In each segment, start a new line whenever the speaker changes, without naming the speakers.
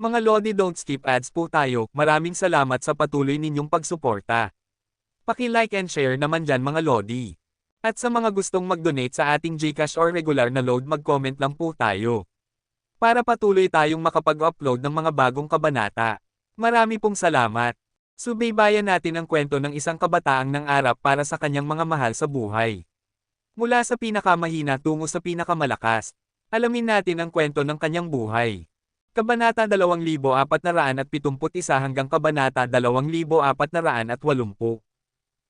Mga Lodi, don't skip ads po tayo. Maraming salamat sa patuloy ninyong pagsuporta. Paki-like and share naman dyan mga Lodi. At sa mga gustong mag-donate sa ating GCash or regular na load, mag-comment lang po tayo. Para patuloy tayong makapag-upload ng mga bagong kabanata. Marami pong salamat. Subaybayan natin ang kwento ng isang kabataang nangarap para sa kanyang mga mahal sa buhay. Mula sa pinakamahina tungo sa pinakamalakas. Alamin natin ang kwento ng kanyang buhay. Kabanata 2471 hanggang Kabanata 2480.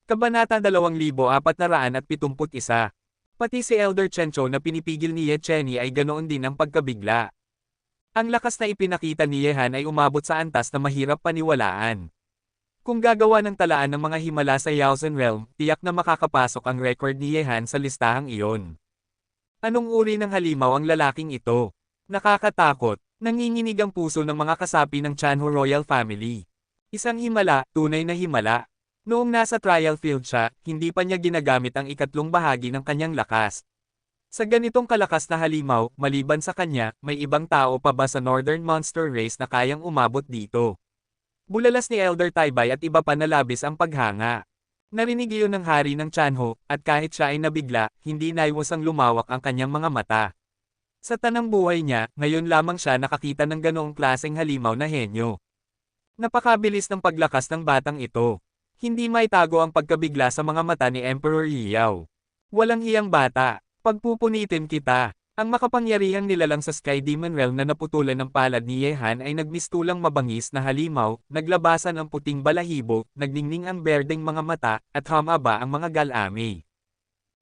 Kabanata 2471. Pati si Elder Chencho na pinipigil ni Ye Chenny ay ganoon din ang pagkabigla. Ang lakas na ipinakita ni Yehan ay umabot sa antas na mahirap paniwalaan. Kung gagawa ng talaan ng mga himala sa Yaozen Realm, tiyak na makakapasok ang record ni Yehan sa listahang iyon. Anong uri ng halimaw ang lalaking ito? Nakakatakot, nanginginig ang puso ng mga kasapi ng Chanho Royal Family. Isang himala, tunay na himala. Noong nasa trial field siya, hindi pa niya ginagamit ang ikatlong bahagi ng kanyang lakas. Sa ganitong kalakas na halimaw, maliban sa kanya, may ibang tao pa ba sa Northern Monster Race na kayang umabot dito? Bulalas ni Elder Taibay at iba pa na labis ang paghanga. Narinig iyon ng hari ng Chanho, at kahit siya ay nabigla, hindi naiwasang lumawak ang kanyang mga mata. Sa tanang buhay niya, ngayon lamang siya nakakita ng ganoong klaseng halimaw na henyo. Napakabilis ng paglakas ng batang ito. Hindi maitago ang pagkabigla sa mga mata ni Emperor Yao. Walang hiyang bata, pagpupunitin kita. Ang makapangyarihang nilalang sa Sky Demon Realm na naputulan ng palad ni Yehan ay nagmistulang mabangis na halimaw, naglabasan ang puting balahibo, nagningning ang berdeng mga mata, at humaba ang mga galami.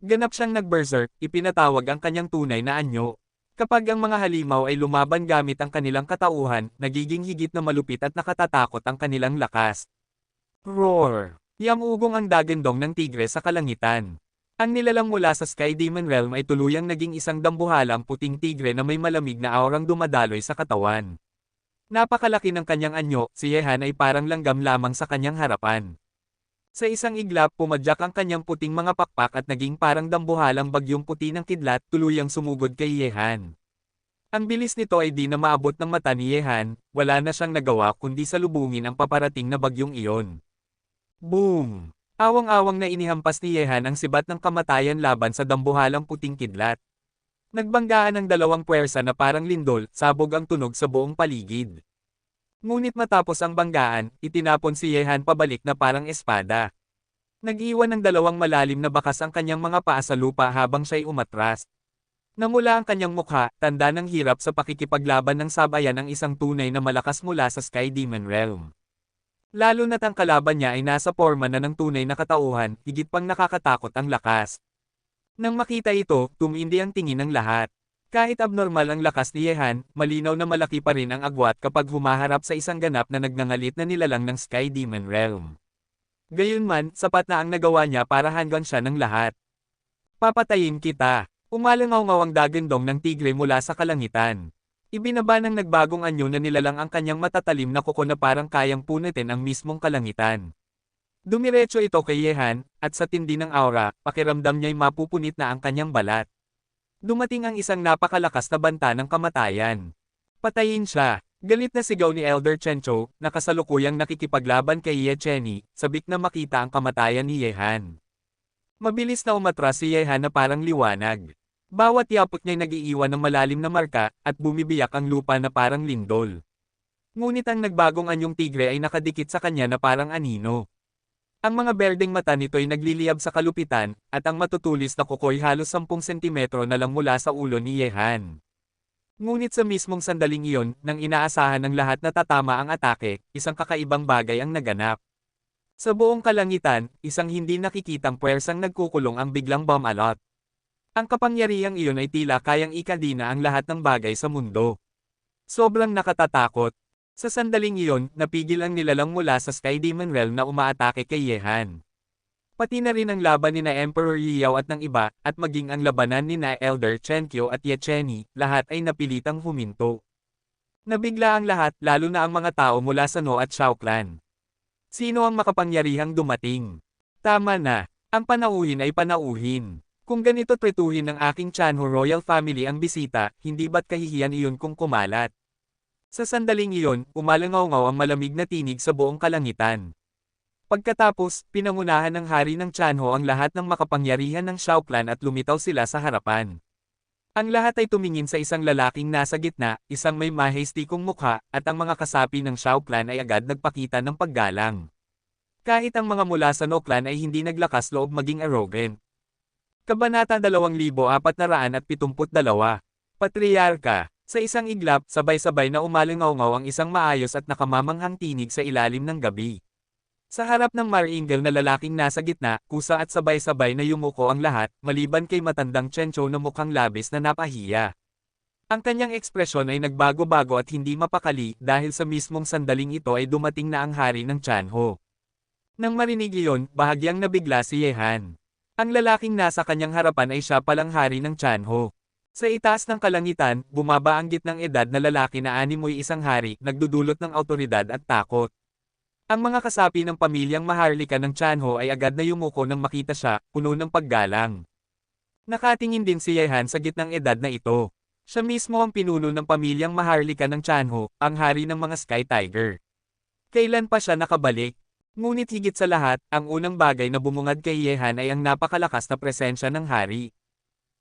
Ganap siyang nag-berserk, ipinatawag ang kanyang tunay na anyo. Kapag ang mga halimaw ay lumaban gamit ang kanilang katauhan, nagiging higit na malupit at nakatatakot ang kanilang lakas. Roar! Yamugong ang dagandong ng tigre sa kalangitan. Ang nilalang mula sa Sky Demon Realm ay tuluyang naging isang dambuhalang puting tigre na may malamig na aurang dumadaloy sa katawan. Napakalaki ng kanyang anyo, si Yehan ay parang langgam lamang sa kanyang harapan. Sa isang iglap, pumadyak ang kanyang puting mga pakpak at naging parang dambuhalang bagyong puti ng kidlat, tuluyang sumugod kay Yehan. Ang bilis nito ay di na maabot ng mata ni Yehan, wala na siyang nagawa kundi salubungin ang paparating na bagyong iyon. Boom! Awang-awang na inihampas ni Yehan ang sibat ng kamatayan laban sa dambuhalang puting kidlat. Nagbanggaan ang dalawang puwersa na parang lindol, sabog ang tunog sa buong paligid. Ngunit matapos ang banggaan, itinapon si Yehan pabalik na parang espada. Nag-iwan ng dalawang malalim na bakas ang kanyang mga paa sa lupa habang siya'y umatras. Namula ang kanyang mukha, tanda ng hirap sa pakikipaglaban ng sabayan ng isang tunay na malakas mula sa Sky Demon Realm. Lalo na't ang kalaban niya ay nasa forma na ng tunay na katauhan, higit pang nakakatakot ang lakas. Nang makita ito, tumindi ang tingin ng lahat. Kahit abnormal ang lakas ni Yehan, malinaw na malaki pa rin ang agwat kapag humaharap sa isang ganap na nagngangalit na nilalang ng Sky Demon Realm. Gayunman, sapat na ang nagawa niya para hanggan siya ng lahat. Papatayin kita! Umalangaw-ngaw ang dagandong ng tigre mula sa kalangitan. Ibinaba ng nagbagong anyo na nilalang ang kanyang matatalim na kuko na parang kayang punitin ang mismong kalangitan. Dumiretso ito kay Yehan, at sa tindi ng aura, pakiramdam niya'y mapupunit na ang kanyang balat. Dumating ang isang napakalakas na banta ng kamatayan. Patayin siya! Galit na sigaw ni Elder Chencho, na kasalukuyang nakikipaglaban kay Ye Chenny, sabik na makita ang kamatayan ni Yehan. Mabilis na umatras si Yehan na parang liwanag. Bawat yapot niya'y nag-iiwan ng malalim na marka, at bumibiyak ang lupa na parang lindol. Ngunit ang nagbagong anyong tigre ay nakadikit sa kanya na parang anino. Ang mga berdeng mata nito'y nagliliyab sa kalupitan, at ang matutulis na kuko'y halos 10 sentimetro na lang mula sa ulo ni Yehan. Ngunit sa mismong sandaling iyon, nang inaasahan ng lahat na tatama ang atake, isang kakaibang bagay ang naganap. Sa buong kalangitan, isang hindi nakikitang puwersang nagkukulong ang biglang bumalot. Ang kapangyarihang iyon ay tila kayang ikadina ang lahat ng bagay sa mundo. Sobrang nakatatakot. Sa sandaling iyon, napigil ang nilalang mula sa Sky Demon Realm na umaatake kay Yehan. Pati na rin ang laban ni na Emperor Yao at ng iba, at maging ang labanan ni na Elder Chenkyo at Ye Chenny, lahat ay napilitang huminto. Nabigla ang lahat, lalo na ang mga tao mula sa No at Shao Clan. Sino ang makapangyarihang dumating? Tama na, ang panauhin ay panauhin. Kung ganito tretuhin ng aking Chanho Royal Family ang bisita, hindi ba't kahihiyan iyon kung kumalat? Sa sandaling iyon, umalangaw-ngaw ang malamig na tinig sa buong kalangitan. Pagkatapos, pinangunahan ng hari ng Tianho ang lahat ng makapangyarihan ng Shao Clan at lumitaw sila sa harapan. Ang lahat ay tumingin sa isang lalaking nasa gitna, isang may majestikong mukha, at ang mga kasapi ng Shao Clan ay agad nagpakita ng paggalang. Kahit ang mga mula sa No Clan ay hindi naglakas loob maging arrogant. Kabanata 2472. Patriarka. Sa isang iglap, sabay-sabay na umalingaw-ngaw ang isang maayos at nakamamanghang tinig sa ilalim ng gabi. Sa harap ng maringal na lalaking nasa gitna, kusa at sabay-sabay na yumuko ang lahat, maliban kay matandang Chencho na mukhang labis na napahiya. Ang kanyang ekspresyon ay nagbago-bago at hindi mapakali dahil sa mismong sandaling ito ay dumating na ang hari ng Tianho. Nang marinig iyon, bahagyang nabigla si Yehan. Ang lalaking nasa kanyang harapan ay siya palang hari ng Tianho. Sa itaas ng kalangitan, bumaba ang gitnang edad na lalaki na animoy isang hari, nagdudulot ng awtoridad at takot. Ang mga kasapi ng pamilyang maharlika ng Tianho ay agad na yumuko nang makita siya, puno ng paggalang. Nakatingin din si Yehan sa gitnang edad na ito. Siya mismo ang pinuno ng pamilyang maharlika ng Tianho, ang hari ng mga Sky Tiger. Kailan pa siya nakabalik? Ngunit higit sa lahat, ang unang bagay na bumungad kay Yehan ay ang napakalakas na presensya ng hari.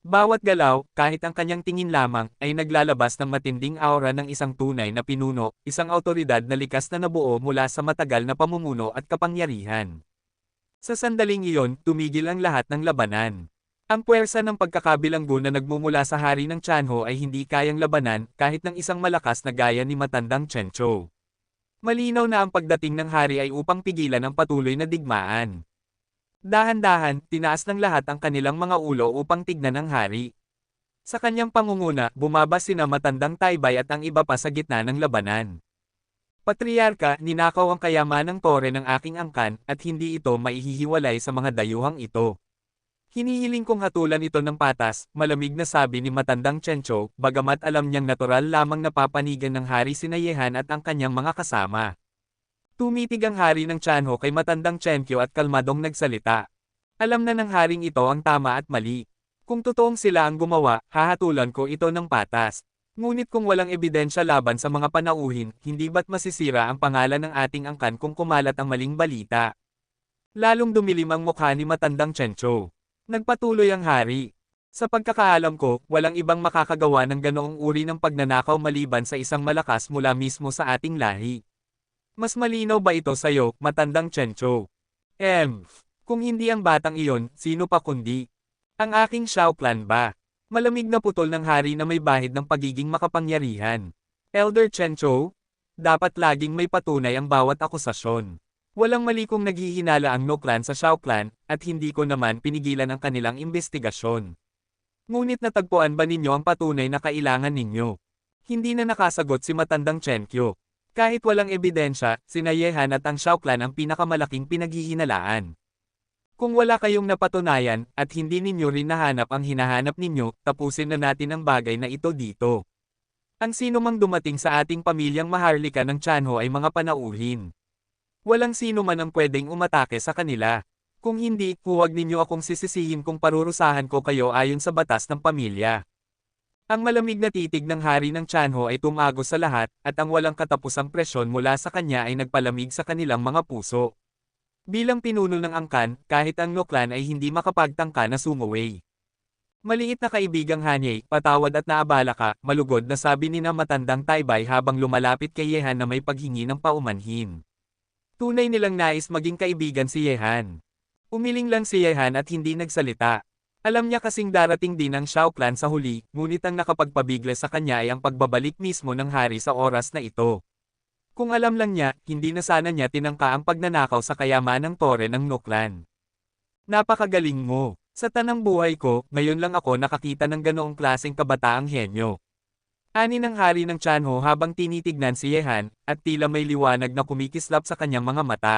Bawat galaw, kahit ang kanyang tingin lamang, ay naglalabas ng matinding aura ng isang tunay na pinuno, isang awtoridad na likas na nabuo mula sa matagal na pamumuno at kapangyarihan. Sa sandaling iyon, tumigil ang lahat ng labanan. Ang puwersa ng pagkakabilanggo na nagmumula sa hari ng Tianho ay hindi kayang labanan kahit ng isang malakas na gaya ni matandang Chencho. Malinaw na ang pagdating ng hari ay upang pigilan ang patuloy na digmaan. Dahan-dahan, tinaas ng lahat ang kanilang mga ulo upang tignan ang hari. Sa kanyang pangunguna, bumaba sina matandang Taibay at ang iba pa sa gitna ng labanan. Patriarka, ninakaw ang kayamanang tore ng aking angkan, at hindi ito maihihiwalay sa mga dayuhang ito. Hinihiling kong hatulan ito ng patas, malamig na sabi ni matandang Chencho, bagamat alam niyang natural lamang napapanigan ng hari sina Yehan at ang kanyang mga kasama. Tumitig ang hari ng Tianho kay matandang Chenkyo at kalmadong nagsalita. Alam na ng haring ito ang tama at mali. Kung totoong sila ang gumawa, hahatulan ko ito ng patas. Ngunit kung walang ebidensya laban sa mga panauhin, hindi ba't masisira ang pangalan ng ating angkan kung kumalat ang maling balita? Lalong dumilim ang mukha ni matandang Chencho. Nagpatuloy ang hari. Sa pagkakaalam ko, walang ibang makakagawa ng ganoong uri ng pagnanakaw maliban sa isang malakas mula mismo sa ating lahi. Mas malinaw ba ito sa'yo, matandang Chencho? Kung hindi ang batang iyon, sino pa kundi? Ang aking Shao Clan ba? Malamig na putol ng hari na may bahid ng pagiging makapangyarihan. Elder Chencho? Dapat laging may patunay ang bawat akusasyon. Walang mali kung naghihinala ang No Clan sa Shao Clan, at hindi ko naman pinigilan ang kanilang investigasyon. Ngunit natagpuan ba ninyo ang patunay na kailangan ninyo? Hindi na nakasagot si matandang Chenkyo. Kahit walang ebidensya, sina Yehan at ang Shao Clan ang pinakamalaking pinaghihinalaan. Kung wala kayong napatunayan, at hindi ninyo rin nahanap ang hinahanap ninyo, tapusin na natin ang bagay na ito dito. Ang sino mang dumating sa ating pamilyang maharlika ng Tianho ay mga panauhin. Walang sino man ang pwedeng umatake sa kanila. Kung hindi, huwag ninyo akong sisisihin kung parurusahan ko kayo ayon sa batas ng pamilya. Ang malamig na titig ng hari ng Tianho ay tumagos sa lahat, at ang walang katapusang presyon mula sa kanya ay nagpalamig sa kanilang mga puso. Bilang pinuno ng angkan, kahit ang No Clan ay hindi makapagtangka na sumuway. Maliit na kaibigang Hanyay, patawad at naabala ka, malugod na sabi ni na matandang Taibay habang lumalapit kay Yehan na may paghingi ng paumanhin. Tunay nilang nais maging kaibigan si Yehan. Umiling lang si Yehan at hindi nagsalita. Alam niya kasing darating din ang Shao Clan sa huli, ngunit ang nakapagpabigla sa kanya ay ang pagbabalik mismo ng hari sa oras na ito. Kung alam lang niya, hindi na sana niya tinangka ang pagnanakaw sa kayamanang tore ng No Clan. Napakagaling mo. Sa tanang buhay ko, ngayon lang ako nakakita ng ganoong klaseng kabataang henyo. Ani ng hari ng Tianho habang tinitignan si Yehan, at tila may liwanag na kumikislap sa kanyang mga mata.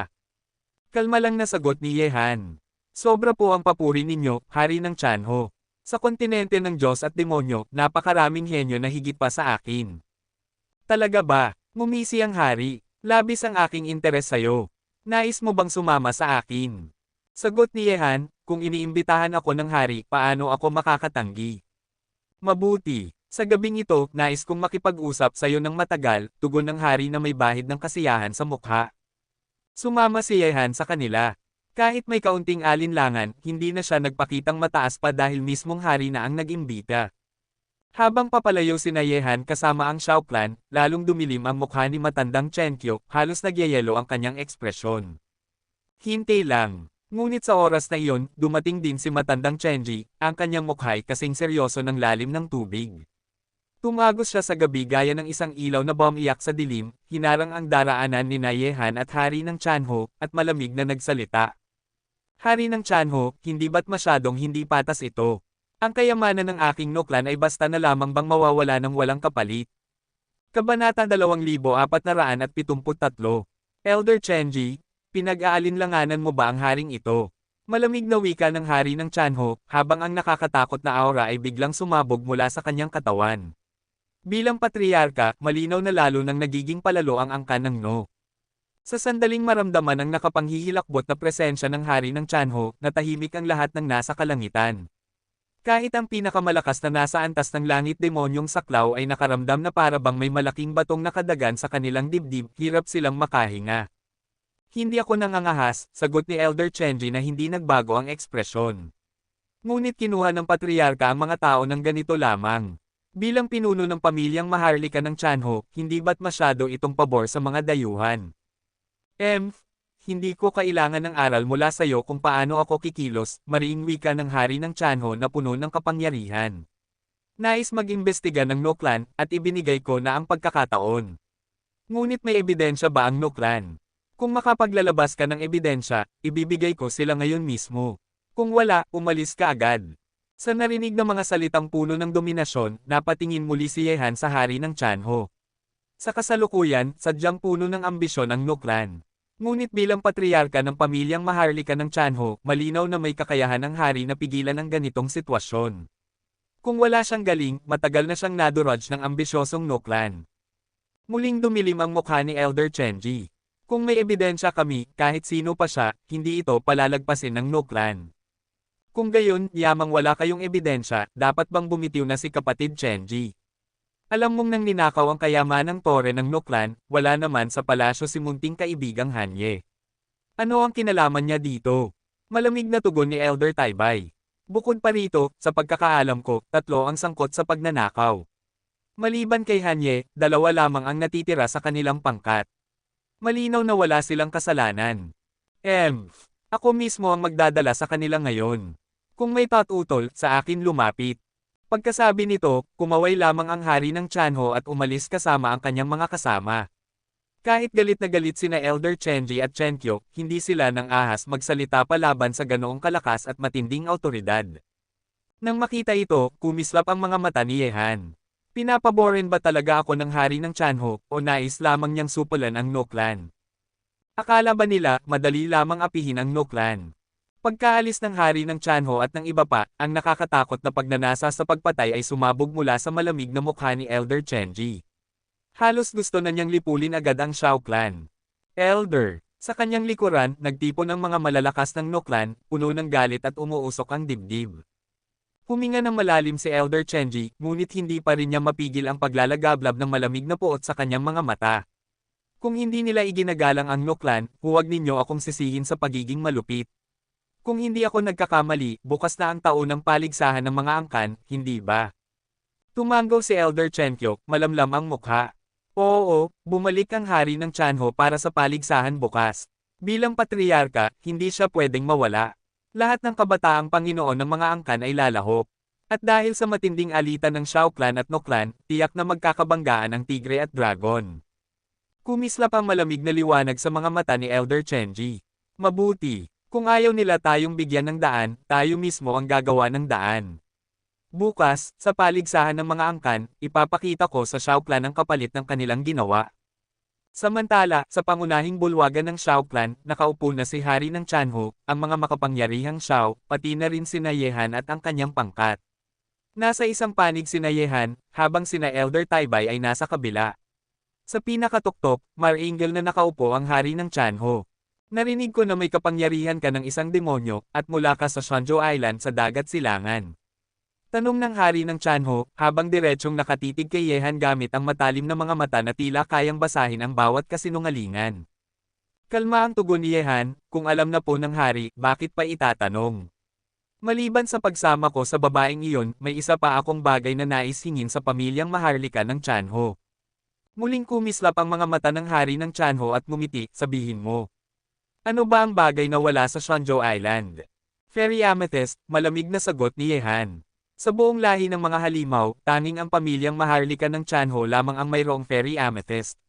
Kalma lang na sagot ni Yehan. Sobra po ang papuri ninyo, hari ng Tianho. Sa kontinente ng Diyos at demonyo, napakaraming henyo na higit pa sa akin. Talaga ba? Ngumisi ang hari. Labis ang aking interes sa'yo. Nais mo bang sumama sa akin? Sagot ni Yehan, kung iniimbitahan ako ng hari, paano ako makakatanggi? Mabuti. Sa gabing ito, nais kong makipag-usap sa iyo ng matagal, tugon ng hari na may bahid ng kasiyahan sa mukha. Sumama si Yehan sa kanila. Kahit may kaunting alinlangan, hindi na siya nagpakitang mataas pa dahil mismong hari na ang nag-imbita. Habang papalayo si Yehan kasama ang Shao clan, lalong dumilim ang mukha ni matandang Chenkyo, halos nagyayelo ang kanyang ekspresyon. Hintay lang. Ngunit sa oras na iyon, dumating din si matandang Chenji, ang kanyang mukha'y kasing seryoso ng lalim ng tubig. Tumagos siya sa gabi gaya ng isang ilaw na bumiyak sa dilim, hinarang ang daraanan ni Yehan at hari ng Chanho, at malamig na nagsalita. Hari ng Chanho, hindi ba't masyadong hindi patas ito? Ang kayamanan ng aking nuklan ay basta na lamang bang mawawala ng walang kapalit? Kabanata 2473. Elder Chenji, pinag-aalinlanganan mo ba ang haring ito? Malamig na wika ng hari ng Chanho, habang ang nakakatakot na aura ay biglang sumabog mula sa kanyang katawan. Bilang patriarka, malinaw na lalo nang nagiging palalo ang angkan ng No. Sa sandaling maramdaman ang nakapanghihilakbot na presensya ng hari ng Chanho, natahimik ang lahat ng nasa kalangitan. Kahit ang pinakamalakas na nasa antas ng langit demonyong saklaw ay nakaramdam na para bang may malaking batong nakadagan sa kanilang dibdib, hirap silang makahinga. Hindi ako nangangahas, sagot ni Elder Chenji na hindi nagbago ang ekspresyon. Ngunit kinuha ng patriarka ang mga tao ng ganito lamang. Bilang pinuno ng pamilyang Maharlika ng Chanho, hindi ba't masyado itong pabor sa mga dayuhan? Hindi ko kailangan ng aral mula sa iyo kung paano ako kikilos, mariing wika ng hari ng Chanho na puno ng kapangyarihan. Nais mag-imbestiga ng No clan, at ibinigay ko na ang pagkakataon. Ngunit may ebidensya ba ang No clan? Kung makapaglalabas ka ng ebidensya, ibibigay ko sila ngayon mismo. Kung wala, umalis ka agad. Sa narinig ng mga salitang puno ng dominasyon, napatingin muli si Yehan sa hari ng Chanho. Sa kasalukuyan, sadyang puno ng ambisyon ang No clan. Ngunit bilang patriarka ng pamilyang Maharlika ng Chanho, malinaw na may kakayahan ng hari na pigilan ang ganitong sitwasyon. Kung wala siyang galing, matagal na siyang naduraj ng ambisyosong No clan. Muling dumilim ang mukha ni Elder Chenji. Kung may ebidensya kami, kahit sino pa siya, hindi ito palalagpasin ng No clan. Kung gayon, yamang wala kayong ebidensya, dapat bang bumitiw na si kapatid Chenji? Alam mong nang ninakaw ang kayamanang tore ng No clan, wala naman sa palasyo si munting kaibigang Hanye. Ano ang kinalaman niya dito? Malamig na tugon ni Elder Taibay. Bukod pa rito, sa pagkakaalam ko, 3 ang sangkot sa pagnanakaw. Maliban kay Hanye, 2 lamang ang natitira sa kanilang pangkat. Malinaw na wala silang kasalanan. Ako mismo ang magdadala sa kanila ngayon. Kung may patutol, sa akin lumapit. Pagkasabi nito, kumaway lamang ang hari ng Chanho at umalis kasama ang kanyang mga kasama. Kahit galit na galit sina Elder Chenji at Chenkyo, hindi sila nang ahas magsalita pa laban sa ganoong kalakas at matinding awtoridad. Nang makita ito, kumislap ang mga mata ni Yehan. Pinapaborin ba talaga ako ng hari ng Chanho, o nais lamang niyang supulan ang No clan? Akala ba nila, madali lamang apihin ang No clan? Pagkaalis ng hari ng Chanho at ng iba pa, ang nakakatakot na pagnanasa sa pagpatay ay sumabog mula sa malamig na mukha ni Elder Chenji. Halos gusto na niyang lipulin agad ang Shao clan. Elder, sa kanyang likuran, nagtipon ang mga malalakas ng No clan, puno ng galit at umuusok ang dibdib. Huminga ng malalim si Elder Chenji, ngunit hindi pa rin niya mapigil ang paglalagablab ng malamig na puot sa kanyang mga mata. Kung hindi nila iginagalang ang No clan, huwag ninyo akong sisihin sa pagiging malupit. Kung hindi ako nagkakamali, bukas na ang taon ng paligsahan ng mga angkan, hindi ba? Tumango si Elder Chenkyo, malamlam ang mukha. Oo, bumalik ang hari ng Chanho para sa paligsahan bukas. Bilang patriarka, hindi siya pwedeng mawala. Lahat ng kabataang Panginoon ng mga angkan ay lalahok. At dahil sa matinding alitan ng Shao clan at No clan, tiyak na magkakabanggaan ang tigre at dragon. Kumislap ang malamig na liwanag sa mga mata ni Elder Chenji. Mabuti. Kung ayaw nila tayong bigyan ng daan, tayo mismo ang gagawa ng daan. Bukas, sa paligsahan ng mga angkan, ipapakita ko sa Shao clan ang kapalit ng kanilang ginawa. Samantala, sa pangunahing bulwagan ng Shao clan, nakaupo na si hari ng Chanho, ang mga makapangyarihang Shao, pati na rin sina Yehan at ang kanyang pangkat. Nasa isang panig sina Yehan, habang sina Elder Taibay ay nasa kabila. Sa pinakatuktok, maringal na nakaupo ang hari ng Chanho. Narinig ko na may kapangyarihan ka ng isang demonyo, at mula ka sa Shanzhou Island sa dagat silangan. Tanong ng hari ng Tianho, habang diretsyong nakatitig kay Yehan gamit ang matalim na mga mata na tila kayang basahin ang bawat kasinungalingan. Kalma ang tugon ni Yehan, kung alam na po ng hari, bakit pa itatanong? Maliban sa pagsama ko sa babaeng iyon, may isa pa akong bagay na nais hingin sa pamilyang maharlika ng Tianho. Muling kumislap ang mga mata ng hari ng Tianho at ngumiti, sabihin mo. Ano ba ang bagay na wala sa Shanzhou Island? Fairy Amethyst, malamig na sagot ni Yehan. Sa buong lahi ng mga halimaw, tanging ang pamilyang maharlika ng Tianho lamang ang mayroong Fairy Amethyst.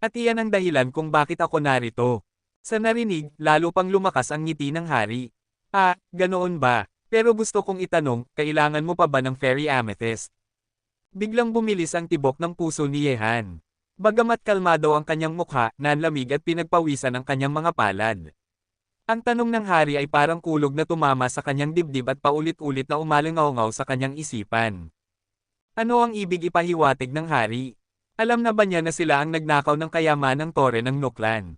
At iyan ang dahilan kung bakit ako narito. Sa narinig, lalo pang lumakas ang ngiti ng hari. Ah, ganoon ba? Pero gusto kong itanong, kailangan mo pa ba ng Fairy Amethyst? Biglang bumilis ang tibok ng puso ni Yehan. Bagamat kalmado ang kanyang mukha, nanlamig at pinagpawisan ang kanyang mga palad. Ang tanong ng hari ay parang kulog na tumama sa kanyang dibdib at paulit-ulit na umalingaw-ngaw sa kanyang isipan. Ano ang ibig ipahiwatig ng hari? Alam na ba niya na sila ang nagnakaw ng kayamanang tore ng Noklan?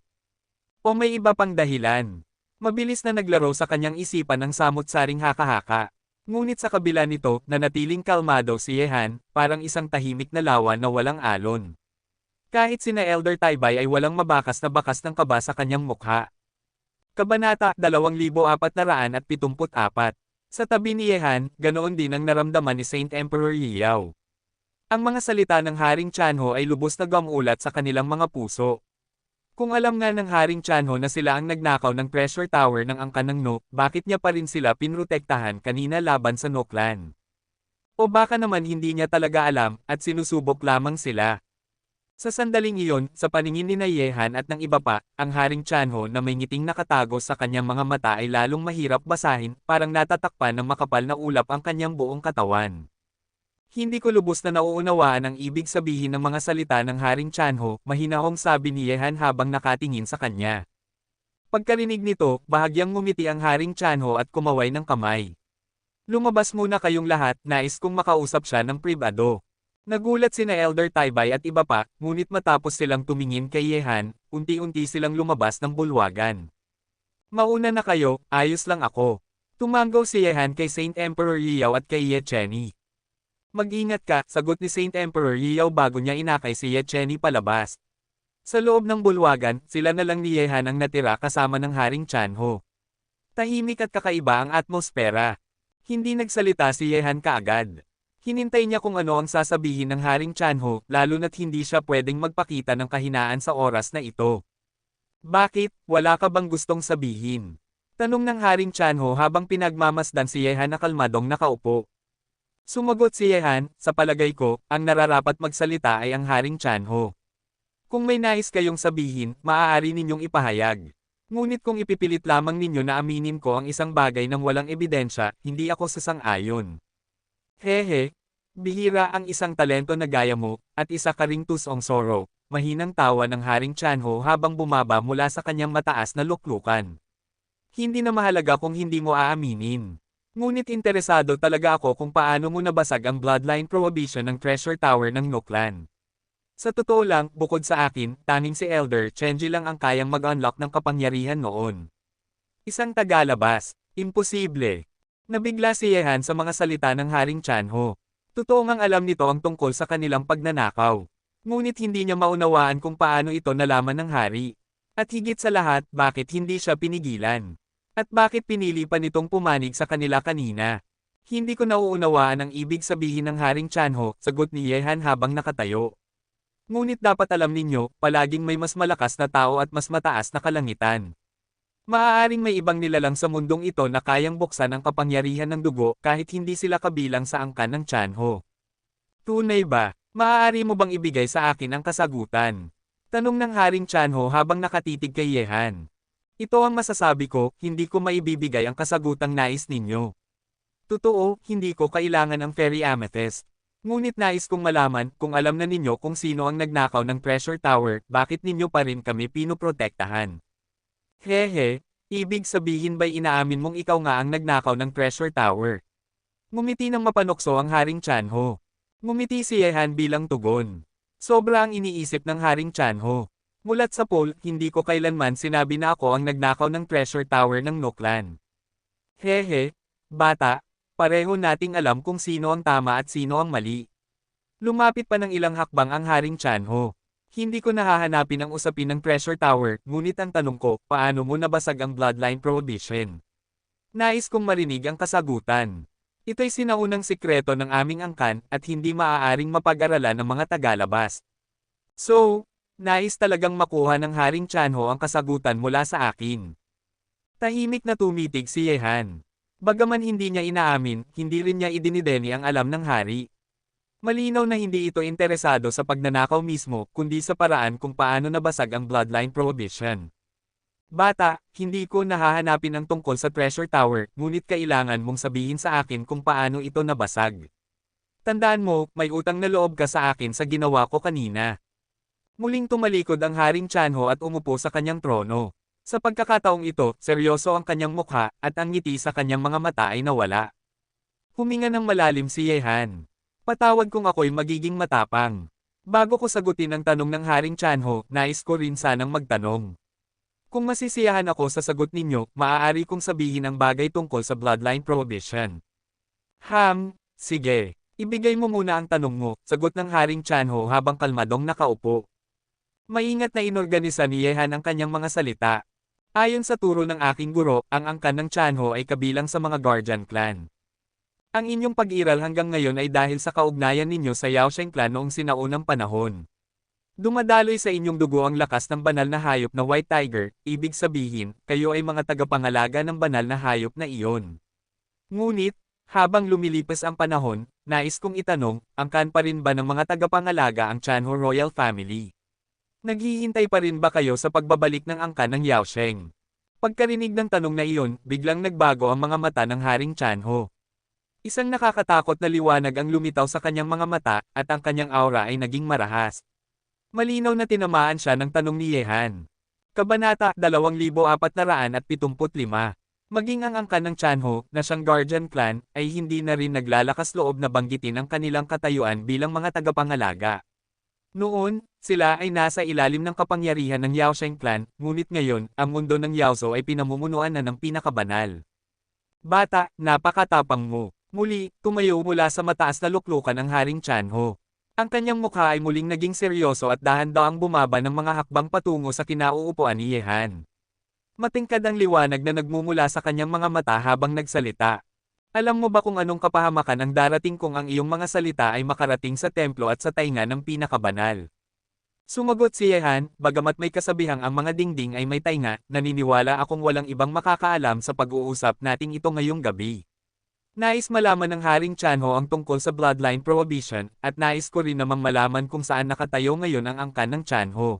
O may iba pang dahilan? Mabilis na naglaro sa kanyang isipan ang samot-saring haka-haka. Ngunit sa kabila nito, nanatiling kalmado si Yehan, parang isang tahimik na lawa na walang alon. Kahit sina Elder Taibay ay walang mabakas na bakas ng kaba sa kanyang mukha. Kabanata 2474. Sa tabi ni Yehan, ganoon din ang naramdaman ni Saint Emperor Yiyao. Ang mga salita ng Haring Tianho ay lubos na gamulat sa kanilang mga puso. Kung alam nga ng Haring Tianho na sila ang nagnakaw ng treasure tower ng angkan ng No, bakit niya pa rin sila pinrotektahan kanina laban sa Noklan? O baka naman hindi niya talaga alam, at sinusubok lamang sila. Sa sandaling iyon, sa paningin ni Yehan at ng iba pa, ang Haring Tianho na may ngiting nakatago sa kanyang mga mata ay lalong mahirap basahin, parang natatakpan ng makapal na ulap ang kanyang buong katawan. Hindi ko lubos na nauunawaan ang ibig sabihin ng mga salita ng Haring Tianho, mahinahong sabi ni Yehan habang nakatingin sa kanya. Pagkarinig nito, bahagyang ngumiti ang Haring Tianho at kumaway ng kamay. Lumabas muna kayong lahat, nais kong makausap siya ng pribado. Nagulat sina Elder Taibay at iba pa, ngunit matapos silang tumingin kay Yehan, unti-unti silang lumabas ng bulwagan. Mauna na kayo, ayos lang ako. Tumanggaw si Yehan kay Saint Emperor Yiyao at kay Ye Chenny. Mag-ingat ka, sagot ni Saint Emperor Yiyao bago niya inakay si Ye Chenny palabas. Sa loob ng bulwagan, sila na lang ni Yehan ang natira kasama ng Haring Tianho. Tahimik at kakaiba ang atmosfera. Hindi nagsalita si Yehan kaagad. Hinintay niya kung ano ang sasabihin ng Haring Tianho, lalo na't hindi siya pwedeng magpakita ng kahinaan sa oras na ito. Bakit, wala ka bang gustong sabihin? Tanong ng Haring Tianho habang pinagmamasdan si Yehan na kalmadong nakaupo. Sumagot si Yehan, sa palagay ko, ang nararapat magsalita ay ang Haring Tianho. Kung may nais kayong sabihin, maaari ninyong ipahayag. Ngunit kung ipipilit lamang ninyo na aminin ko ang isang bagay ng walang ebidensya, hindi ako sasang-ayon. Hehe, bihira ang isang talento na gaya mo, at isa ka ring tusong soro, mahinang tawa ng Haring Tianho habang bumaba mula sa kanyang mataas na luklukan. Hindi na mahalaga kung hindi mo aaminin. Ngunit interesado talaga ako kung paano mo nabasag ang bloodline prohibition ng treasure tower ng Noklan. Sa totoo lang, bukod sa akin, tanging si Elder Chenji lang ang kayang mag-unlock ng kapangyarihan noon. Isang tagalabas, imposible. Nabigla si Yehan sa mga salita ng Haring Tianho. Totoo ngang alam nito ang tungkol sa kanilang pagnanakaw. Ngunit hindi niya maunawaan kung paano ito nalaman ng hari. At higit sa lahat, bakit hindi siya pinigilan. At bakit pinili pa nitong pumanig sa kanila kanina. Hindi ko nauunawaan ang ibig sabihin ng Haring Tianho, sagot ni Yehan habang nakatayo. Ngunit dapat alam ninyo, palaging may mas malakas na tao at mas mataas na kalangitan. Maaaring may ibang nilalang sa mundong ito na kayang buksan ang kapangyarihan ng dugo kahit hindi sila kabilang sa angkan ng Tianho. Tunay ba? Maaari mo bang ibigay sa akin ang kasagutan? Tanong ng Haring Tianho habang nakatitig kay Yehan. Ito ang masasabi ko, hindi ko maibibigay ang kasagutang nais ninyo. Totoo, hindi ko kailangan ang Fairy Amethyst. Ngunit nais kong malaman kung alam na ninyo kung sino ang nagnakaw ng treasure tower, bakit ninyo pa rin kami pinoprotektahan. Hehe, ibig sabihin ba'y inaamin mong ikaw nga ang nagnakaw ng treasure tower? Ngumiti ng mapanokso ang Haring Tianho. Ngumiti si Yehan bilang tugon. Sobra ang iniisip ng Haring Tianho. Mulat sa poll, hindi ko kailanman sinabi na ako ang nagnakaw ng treasure tower ng Noklan. Hehe, bata, pareho nating alam kung sino ang tama at sino ang mali. Lumapit pa ng ilang hakbang ang Haring Chanho. Hindi ko nahahanapin ang usapin ng Treasure Tower, ngunit ang tanong ko, paano mo nabasag ang Bloodline Prohibition? Nais kong marinig ang kasagutan. Ito'y sinaunang sikreto ng aming angkan at hindi maaaring mapag-aralan ng mga tagalabas. So, nais talagang makuha ng Haring Chanho ang kasagutan mula sa akin. Tahimik na tumitig si Yehan. Bagaman hindi niya inaamin, hindi rin niya idinideni ang alam ng hari. Malinaw na hindi ito interesado sa pagnanakaw mismo, kundi sa paraan kung paano nabasag ang Bloodline Prohibition. Bata, hindi ko nahahanapin ang tungkol sa Treasure Tower, ngunit kailangan mong sabihin sa akin kung paano ito nabasag. Tandaan mo, may utang na loob ka sa akin sa ginawa ko kanina. Muling tumalikod ang Haring Chanho at umupo sa kanyang trono. Sa pagkakataong ito, seryoso ang kanyang mukha, at ang ngiti sa kanyang mga mata ay nawala. Huminga ng malalim si Yehan. Patawad kung ako'y magiging matapang. Bago ko sagutin ang tanong ng Haring Chanho, nais ko rin sanang magtanong. Kung masisiyahan ako sa sagot ninyo, maaari kong sabihin ang bagay tungkol sa Bloodline Prohibition. Sige. Ibigay mo muna ang tanong mo, sagot ng Haring Chanho habang kalmadong nakaupo. Maingat na inorganisa ni Yehan ang kanyang mga salita. Ayon sa turo ng aking guro, ang angkan ng Chanho ay kabilang sa mga Guardian Clan. Ang inyong pag-iral hanggang ngayon ay dahil sa kaugnayan ninyo sa Yaosheng Clan noong sinaunang panahon. Dumadaloy sa inyong dugo ang lakas ng banal na hayop na White Tiger, ibig sabihin, kayo ay mga tagapangalaga ng banal na hayop na iyon. Ngunit, habang lumilipas ang panahon, nais kong itanong, angkan pa rin ba ng mga tagapangalaga ang Chanho Royal Family? Naghihintay pa rin ba kayo sa pagbabalik ng angkan ng Yaosheng? Pagkarinig ng tanong na iyon, biglang nagbago ang mga mata ng Haring Chanho. Isang nakakatakot na liwanag ang lumitaw sa kanyang mga mata, at ang kanyang aura ay naging marahas. Malinaw na tinamaan siya ng tanong ni Yehan. Kabanata 2475. Maging ang angkan ng Chanho, na siyang Guardian Clan, ay hindi na rin naglalakas loob na banggitin ang kanilang katayuan bilang mga tagapangalaga. Noon, sila ay nasa ilalim ng kapangyarihan ng Yaosheng Clan, ngunit ngayon, ang mundo ng Yaozo ay pinamumunuan na ng pinakabanal. Bata, napakatapang mo. Muli, tumayo mula sa mataas na luklukan ang Haring Chanho. Ang kanyang mukha ay muling naging seryoso at dahan-daang bumaba ng mga hakbang patungo sa kinauupuan ni Yehan. Matingkad ang liwanag na nagmumula sa kanyang mga mata habang nagsalita. Alam mo ba kung anong kapahamakan ang darating kung ang iyong mga salita ay makarating sa templo at sa tainga ng pinakabanal? Sumagot si Yehan, bagamat may kasabihang ang mga dingding ay may tainga, naniniwala akong walang ibang makakaalam sa pag-uusap nating ito ngayong gabi. Nais malaman ng Haring Chanho ang tungkol sa Bloodline Prohibition, at nais ko rin namang malaman kung saan nakatayo ngayon ang angkan ng Chanho.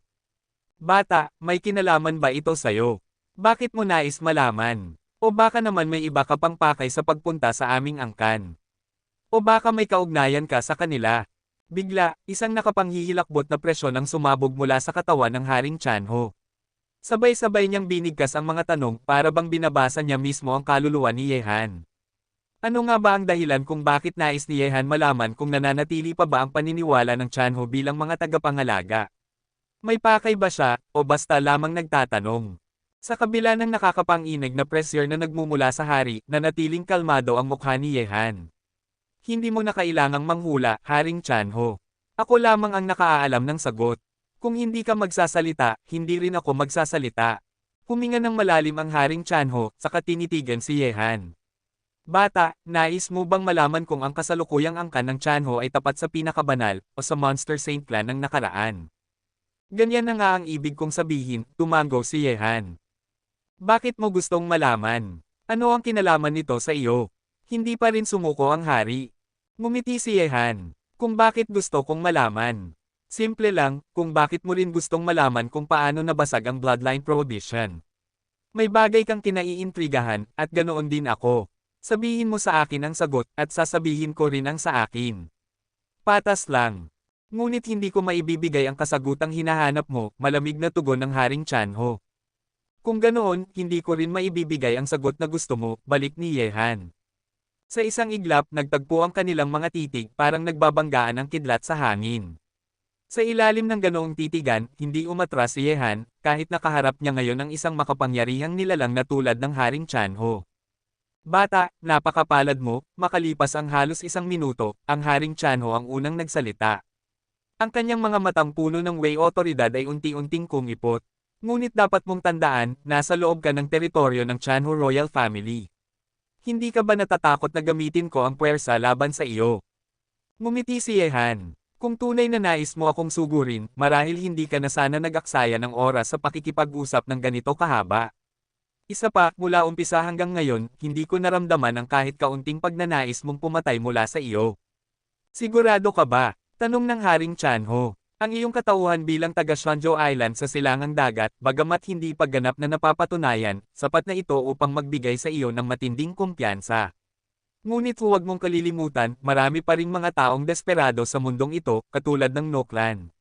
Bata, may kinalaman ba ito sa'yo? Bakit mo nais malaman? O baka naman may iba ka pang pakay sa pagpunta sa aming angkan? O baka may kaugnayan ka sa kanila? Bigla, isang nakapanghihilakbot na presyon ang sumabog mula sa katawan ng Haring Chanho. Sabay-sabay niyang binigkas ang mga tanong para bang binabasa niya mismo ang kaluluwa ni Yehan. Ano nga ba ang dahilan kung bakit nais ni Yehan malaman kung nananatili pa ba ang paniniwala ng Chanho bilang mga tagapangalaga? May pakay ba siya, o basta lamang nagtatanong? Sa kabila ng nakakapanginig na pressure na nagmumula sa hari, nanatiling kalmado ang mukha ni Yehan. Hindi mo na kailangang manghula, Haring Chanho. Ako lamang ang nakaalam ng sagot. Kung hindi ka magsasalita, hindi rin ako magsasalita. Huminga ng malalim ang Haring Chanho, saka tinitigan si Yehan. Bata, nais mo bang malaman kung ang kasalukuyang angkan ng Chanho ay tapat sa pinakabanal, o sa Monster Saint Clan ng nakaraan? Ganyan na nga ang ibig kong sabihin, tumango si Yehan. Bakit mo gustong malaman? Ano ang kinalaman nito sa iyo? Hindi pa rin sumuko ang hari. Ngumiti si Yehan. Kung bakit gusto kong malaman? Simple lang, kung bakit mo rin gustong malaman kung paano nabasag ang Bloodline Prohibition. May bagay kang kinaiintrigahan, at ganoon din ako. Sabihin mo sa akin ang sagot, at sasabihin ko rin ang sa akin. Patas lang. Ngunit hindi ko maibibigay ang kasagutang hinahanap mo, malamig na tugon ng Haring Chanho. Kung ganoon, hindi ko rin maibibigay ang sagot na gusto mo, balik ni Yehan. Sa isang iglap, nagtagpo ang kanilang mga titig, parang nagbabanggaan ang kidlat sa hangin. Sa ilalim ng ganoong titigan, hindi umatras si Yehan, kahit nakaharap niya ngayon ang isang makapangyarihang nilalang na tulad ng Haring Chanho. Bata, napakapalad mo, makalipas ang halos 1 minuto, ang Haring Tianho ang unang nagsalita. Ang kanyang mga matang puno ng Wei otoridad ay unti-unting kumipot. Ngunit dapat mong tandaan, nasa loob ka ng teritoryo ng Tianho Royal Family. Hindi ka ba natatakot na gamitin ko ang puwersa laban sa iyo? Ngumiti si Yehan. Kung tunay na nais mo akong sugurin, marahil hindi ka na sana nag-aksaya ng oras sa pakikipag-usap ng ganito kahaba. Isa pa, mula umpisa hanggang ngayon, hindi ko naramdaman ang kahit kaunting pagnanais mong pumatay mula sa iyo. Sigurado ka ba? Tanong ng Haring Tianho. Ang iyong katauhan bilang taga Shanzhou Island sa silangang dagat, bagamat hindi pa ganap na napapatunayan, sapat na ito upang magbigay sa iyo ng matinding kumpiyansa. Ngunit huwag mong kalilimutan, marami pa ring mga taong desperado sa mundong ito, katulad ng Noklan.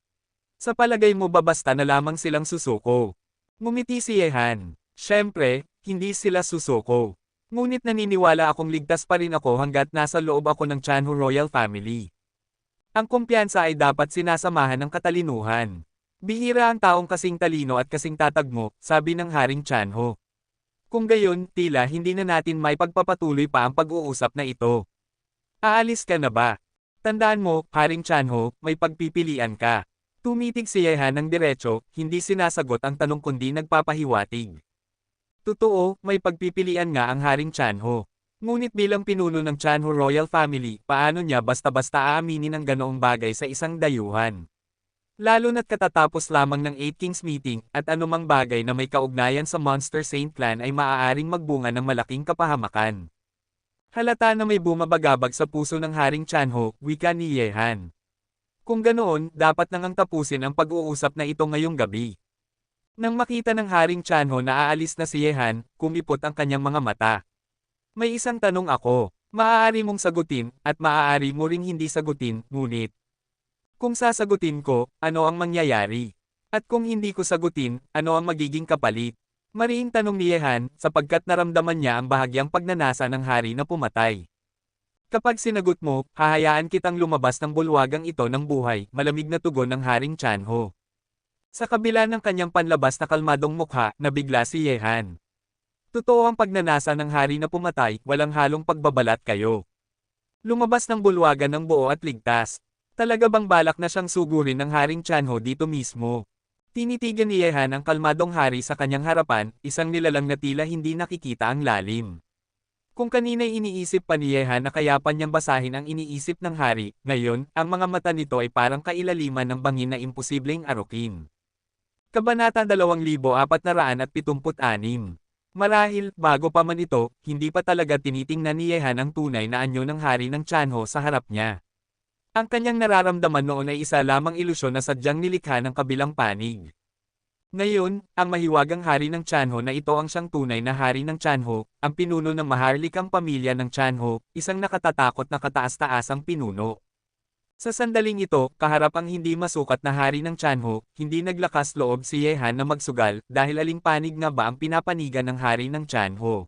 Sa palagay mo ba basta na lamang silang susuko? Ngumiti si Yehan. Siyempre, hindi sila susuko. Ngunit naniniwala akong ligtas pa rin ako hanggat nasa loob ako ng Tianho Royal Family. Ang kumpiyansa ay dapat sinasamahan ng katalinuhan. Bihira ang taong kasing talino at kasing tatag mo, sabi ng Haring Tianho. Kung gayon, tila hindi na natin may pagpapatuloy pa ang pag-uusap na ito. Aalis ka na ba? Tandaan mo, Haring Tianho, may pagpipilian ka. Tumitig si Yehan ng diretso, hindi sinasagot ang tanong kundi nagpapahiwatig. Totoo, may pagpipilian nga ang Haring Tianho. Ngunit bilang pinuno ng Tianho Royal Family, paano niya basta-basta aaminin ang ganoong bagay sa isang dayuhan? Lalo na't katatapos lamang ng 8 Kings meeting, at anumang bagay na may kaugnayan sa Monster Saint Clan ay maaaring magbunga ng malaking kapahamakan. Halata na may bumabagabag sa puso ng Haring Tianho, wika ni Yehan. Kung ganoon, dapat nang tapusin ang pag-uusap na ito ngayong gabi. Nang makita ng Haring Tianho na aalis na si Yehan, kumipot ang kanyang mga mata. May isang tanong ako, maaari mong sagutin, at maaari mo ring hindi sagutin, ngunit. Kung sasagutin ko, ano ang mangyayari? At kung hindi ko sagutin, ano ang magiging kapalit? Mariing tanong ni Yehan, sapagkat naramdaman niya ang bahagyang pagnanasa ng hari na pumatay. Kapag sinagot mo, hahayaan kitang lumabas ng bulwagang ito ng buhay, malamig na tugon ng Haring Tianho. Sa kabila ng kanyang panlabas na kalmadong mukha, nabigla si Yehan. Totoo ang pagnanasa ng hari na pumatay, walang halong pagbabalat kayo. Lumabas ng bulwagan ng buo at ligtas. Talaga bang balak na siyang sugurin ng Haring Tianho dito mismo? Tinitigan ni Yehan ang kalmadong hari sa kanyang harapan, isang nilalang na tila hindi nakikita ang lalim. Kung kanina'y iniisip pa ni Yehan na kaya pa niyang basahin ang iniisip ng hari, ngayon, ang mga mata nito ay parang kailaliman ng bangin na imposibleng arukin. Kabanata 2476. Marahil, bago pa man ito, hindi pa talaga tinitingnan ni Yehan ang tunay na anyo ng hari ng Tianho sa harap niya. Ang kanyang nararamdaman noon ay isa lamang ilusyon na sadyang nilikha ng kabilang panig. Ngayon, ang mahiwagang hari ng Tianho na ito ang siyang tunay na hari ng Tianho, ang pinuno ng maharlikang pamilya ng Tianho, isang nakatatakot na kataas-taasang pinuno. Sa sandaling ito, kaharap ang hindi masukat na hari ng Tianho, hindi naglakas loob si Yehan na magsugal, dahil aling panig nga ba ang pinapanigan ng hari ng Tianho.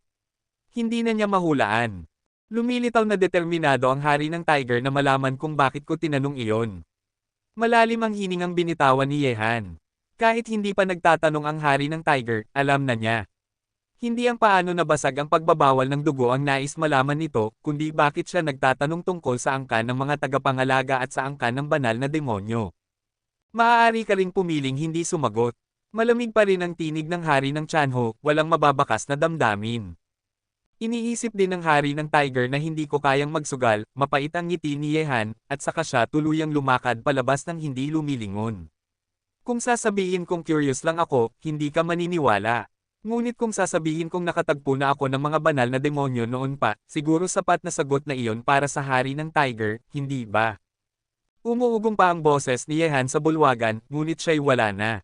Hindi na niya mahulaan. Lumilitaw na determinado ang hari ng Tiger na malaman kung bakit ko tinanong iyon. Malalim ang hiningang binitawan ni Yehan. Kahit hindi pa nagtatanong ang hari ng Tiger, alam na niya. Hindi ang paano nabasag ang pagbabawal ng dugo ang nais malaman nito, kundi bakit siya nagtatanong tungkol sa angkan ng mga tagapangalaga at sa angkan ng banal na demonyo. Maaari ka ring pumiling hindi sumagot. Malamig pa rin ang tinig ng hari ng Tianho, walang mababakas na damdamin. Iniisip din ng hari ng Tiger na hindi ko kayang magsugal, mapait ang ngiti ni Yehan, at saka siya tuluyang lumakad palabas ng hindi lumilingon. Kung sasabihin kong curious lang ako, hindi ka maniniwala. Ngunit kung sasabihin kong nakatagpo na ako ng mga banal na demonyo noon pa, siguro sapat na sagot na iyon para sa hari ng Tiger, hindi ba? Umuugong pa ang boses ni Yehan sa bulwagan, ngunit siya'y wala na.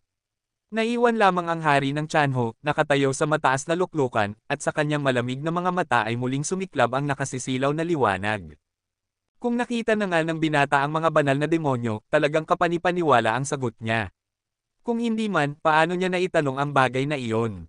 Naiwan lamang ang hari ng Tianho, nakatayo sa mataas na luklukan, at sa kanyang malamig na mga mata ay muling sumiklab ang nakasisilaw na liwanag. Kung nakita na nga ng binata ang mga banal na demonyo, talagang kapanipaniwala ang sagot niya. Kung hindi man, paano niya naitanong ang bagay na iyon?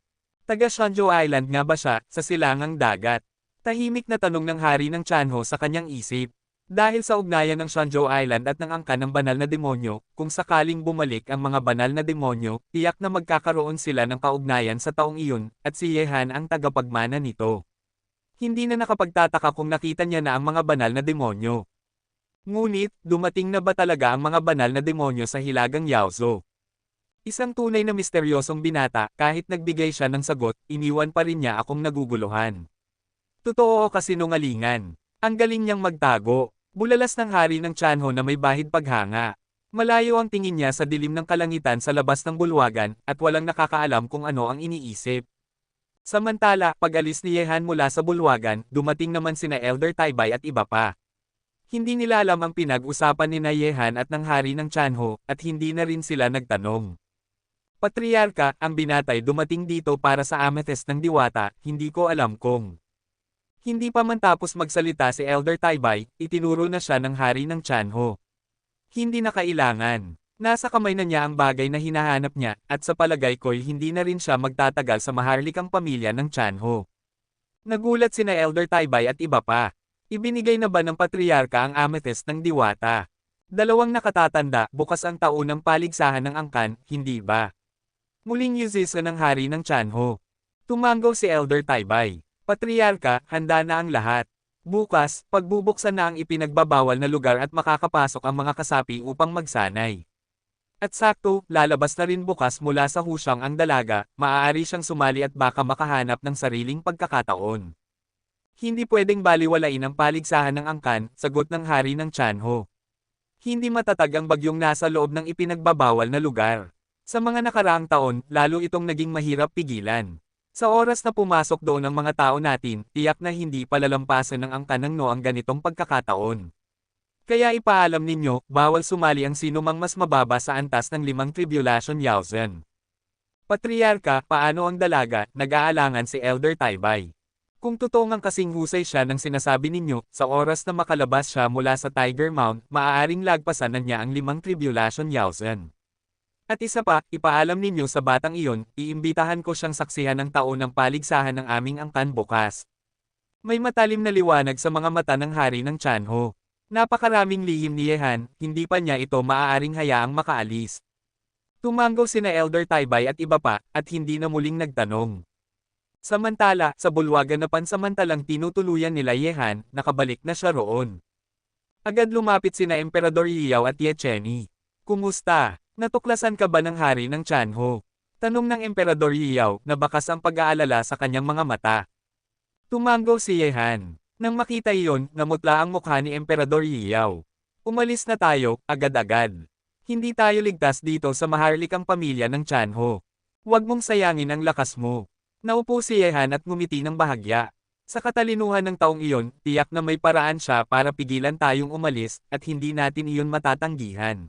Taga Shanzhou Island nga ba siya, sa silangang dagat? Tahimik na tanong ng hari ng Tianho sa kanyang isip. Dahil sa ugnayan ng Shanzhou Island at ng angkan ng banal na demonyo, kung sakaling bumalik ang mga banal na demonyo, tiyak na magkakaroon sila ng kaugnayan sa taong iyon, at si Yehan ang tagapagmana nito. Hindi na nakapagtataka kung nakita niya na ang mga banal na demonyo. Ngunit, dumating na ba talaga ang mga banal na demonyo sa Hilagang Yaozo? Isang tunay na misteryosong binata, kahit nagbigay siya ng sagot, iniwan pa rin niya akong naguguluhan. Totoo o kasinungalingan? Ang galing niyang magtago. Bulalas ng hari ng Tianho na may bahid paghanga. Malayo ang tingin niya sa dilim ng kalangitan sa labas ng bulwagan, at walang nakakaalam kung ano ang iniisip. Samantala, pag-alis ni Yehan mula sa bulwagan, dumating naman sina Elder Taibay at iba pa. Hindi nila alam ang pinag-usapan ni Yehan at ng hari ng Tianho, at hindi na rin sila nagtanong. Patriarka, ang binatay dumating dito para sa amethyst ng diwata, hindi ko alam kung. Hindi pa man tapos magsalita si Elder Taibay, itinuro na siya ng hari ng Tianho. Hindi na kailangan. Nasa kamay na niya ang bagay na hinahanap niya, at sa palagay ko'y hindi na rin siya magtatagal sa maharlikang pamilya ng Tianho. Nagulat sina Elder Taibay at iba pa. Ibinigay na ba ng patriarka ang amethyst ng diwata? Dalawang nakatatanda, bukas ang taunang paligsahan ng angkan, hindi ba? Muling yuzisa ng hari ng Tianho. Tumanggaw si Elder Taibay. Patriarka, handa na ang lahat. Bukas, pagbubuksan na ang ipinagbabawal na lugar at makakapasok ang mga kasapi upang magsanay. At sakto, lalabas na rin bukas mula sa husyang ang dalaga, maaari siyang sumali at baka makahanap ng sariling pagkakataon. Hindi pwedeng baliwalain ang paligsahan ng angkan, sagot ng hari ng Tianho. Hindi matatag ang bagyong nasa loob ng ipinagbabawal na lugar. Sa mga nakaraang taon, lalo itong naging mahirap pigilan. Sa oras na pumasok doon ang mga tao natin, tiyak na hindi palalampasan ng angkan ng no ang ganitong pagkakataon. Kaya ipaalam ninyo, bawal sumali ang sino mang mas mababa sa antas ng 5 tribulation yaozen. Patriarka, paano ang dalaga, nag-aalangan si Elder Taibay. Kung totoo ngang kasing husay siya ng sinasabi ninyo, sa oras na makalabas siya mula sa Tiger Mount, maaaring lagpasan na niya ang 5 tribulation yaozen. At isa pa, ipaalam ninyo sa batang iyon, iimbitahan ko siyang saksihan ng taon ng paligsahan ng aming angkan bukas. May matalim na liwanag sa mga mata ng hari ng Tianho. Napakaraming lihim ni Yehan, hindi pa niya ito maaaring hayaang makaalis. Tumanggaw sina Elder Taibay at iba pa, at hindi na muling nagtanong. Samantala, sa bulwagan na pansamantalang tinutuluyan nila Yehan, nakabalik na siya roon. Agad lumapit sina Emperador Yiyao at Ye Cheni. Kumusta? Natuklasan ka ba ng hari ng Tianho? Tanong ng Emperador Yiyao, na bakas ang pag-aalala sa kanyang mga mata. Tumanggaw si Yehan. Nang makita iyon, namutla ang mukha ni Emperador Yiyao. Umalis na tayo, agad-agad. Hindi tayo ligtas dito sa maharlikang pamilya ng Tianho. Huwag mong sayangin ang lakas mo. Naupo si Yehan at ngumiti ng bahagya. Sa katalinuhan ng taong iyon, tiyak na may paraan siya para pigilan tayong umalis, at hindi natin iyon matatanggihan.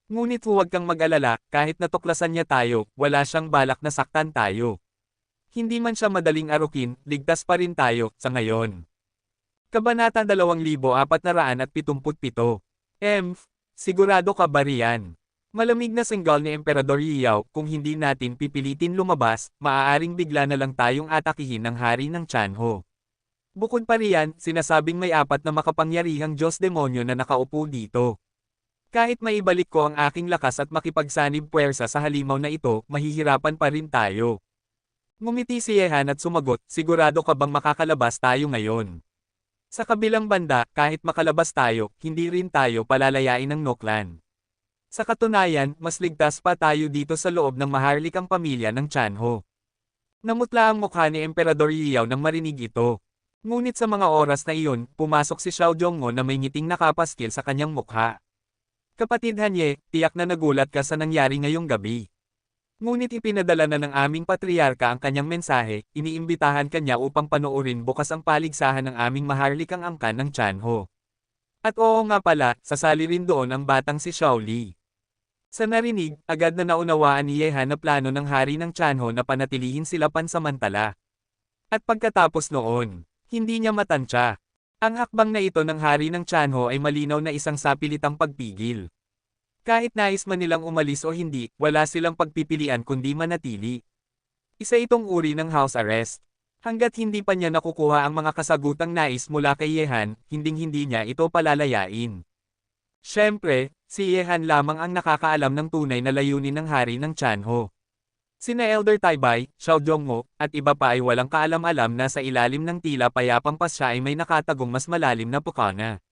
Ngunit huwag kang mag-alala, kahit natuklasan niya tayo, wala siyang balak na saktan tayo. Hindi man siya madaling arukin, ligtas pa rin tayo, sa ngayon. Kabanata 2477. Sigurado ka ba riyan? Malamig na singgal ni Emperador Yiyao, kung hindi natin pipilitin lumabas, maaaring bigla na lang tayong atakihin ng hari ng Tianho. Bukod pa riyan, sinasabing may 4 na makapangyarihang Diyos-demonyo na nakaupo dito. Kahit maibalik ko ang aking lakas at makipagsanib puwersa sa halimaw na ito, mahihirapan pa rin tayo. Ngumiti si Yehan at sumagot, sigurado ka bang makakalabas tayo ngayon? Sa kabilang banda, kahit makalabas tayo, hindi rin tayo palalayain ng Noklan. Sa katunayan, mas ligtas pa tayo dito sa loob ng maharlikang pamilya ng Tianho. Namutla ang mukha ni Emperador Yiyao nang marinig ito. Ngunit sa mga oras na iyon, pumasok si Xiao Zhongmo na may ngiting nakapaskil sa kanyang mukha. Kapatid Hanye, tiyak na nagulat ka sa nangyari ngayong gabi. Ngunit ipinadala na ng aming patriarka ang kanyang mensahe, iniimbitahan kanya upang panoorin bukas ang paligsahan ng aming maharlikang angkan ng Tianho. At oo nga pala, sasali rin doon ang batang si Shaoli. Sa narinig, agad na naunawaan ni Yehan na plano ng hari ng Tianho na panatilihin sila pansamantala. At pagkatapos noon, hindi niya matansya. Ang hakbang na ito ng hari ng Tianho ay malinaw na isang sapilitang pagpigil. Kahit nais man nilang umalis o hindi, wala silang pagpipilian kundi manatili. Isa itong uri ng house arrest. Hanggat hindi pa niya nakukuha ang mga kasagutang nais mula kay Yehan, hinding-hindi niya ito palalayain. Siyempre, si Yehan lamang ang nakakaalam ng tunay na layunin ng hari ng Tianho. Sina Elder Taibay, Xiao Zhongmo, at iba pa ay walang kaalam-alam na sa ilalim ng tila payapang pasya ay may nakatagong mas malalim na pukana.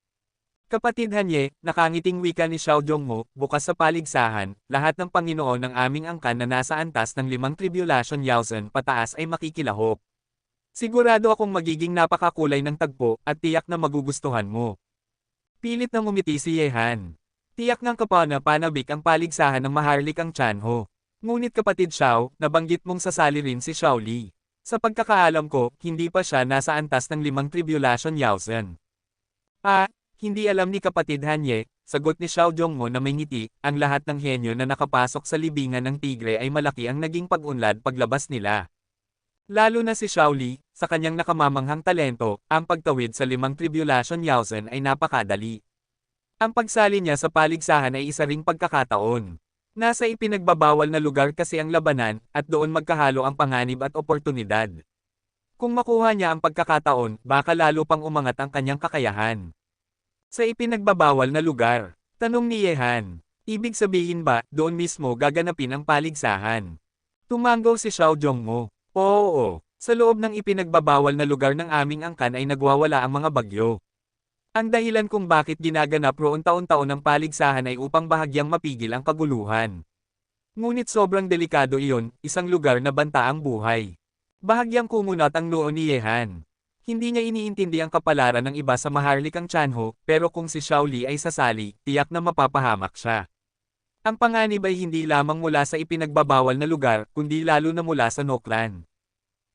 Kapatid Hanye, nakangiting wika ni Xiao Zhongmo, bukas sa paligsahan, lahat ng Panginoon ng aming angkan na nasa antas ng 5 tribulation Yaozen pataas ay makikilahok. Sigurado akong magiging napakakulay ng tagpo at tiyak na magugustuhan mo. Pilit na ngumiti si Yehan. Tiyak ng kapana-panabik ang paligsahan ng maharlik ang Chanho. Ngunit kapatid Xiao, nabanggit mong sasali rin si Xiao Li. Sa pagkakaalam ko, hindi pa siya nasa antas ng 5 tribulation Yaozen. Hindi alam ni kapatid Hanye, sagot ni Xiao Zhongmo na may ngiti, ang lahat ng henyo na nakapasok sa libingan ng tigre ay malaki ang naging pag-unlad paglabas nila. Lalo na si Xiao Li, sa kanyang nakamamanghang talento, ang pagtawid sa 5 tribulation Yaozen ay napakadali. Ang pagsali niya sa paligsahan ay isa ring pagkakataon. Nasa ipinagbabawal na lugar kasi ang labanan, at doon magkahalo ang panganib at oportunidad. Kung makuha niya ang pagkakataon, baka lalo pang umangat ang kanyang kakayahan. Sa ipinagbabawal na lugar, tanong ni Yehan, ibig sabihin ba, doon mismo gaganapin ang paligsahan? Tumango si Xiao Zhongmo. Oo, sa loob ng ipinagbabawal na lugar ng aming angkan ay nagwawala ang mga bagyo. Ang dahilan kung bakit ginaganap roon taon-taon ang paligsahan ay upang bahagyang mapigil ang kaguluhan. Ngunit sobrang delikado iyon, isang lugar na banta ang buhay. Bahagyang kumunat ang noo ni Yehan. Hindi niya iniintindi ang kapalaran ng iba sa maharlik ang Chanho, pero kung si Xiao Li ay sasali, tiyak na mapapahamak siya. Ang panganib ay hindi lamang mula sa ipinagbabawal na lugar, kundi lalo na mula sa Noklan.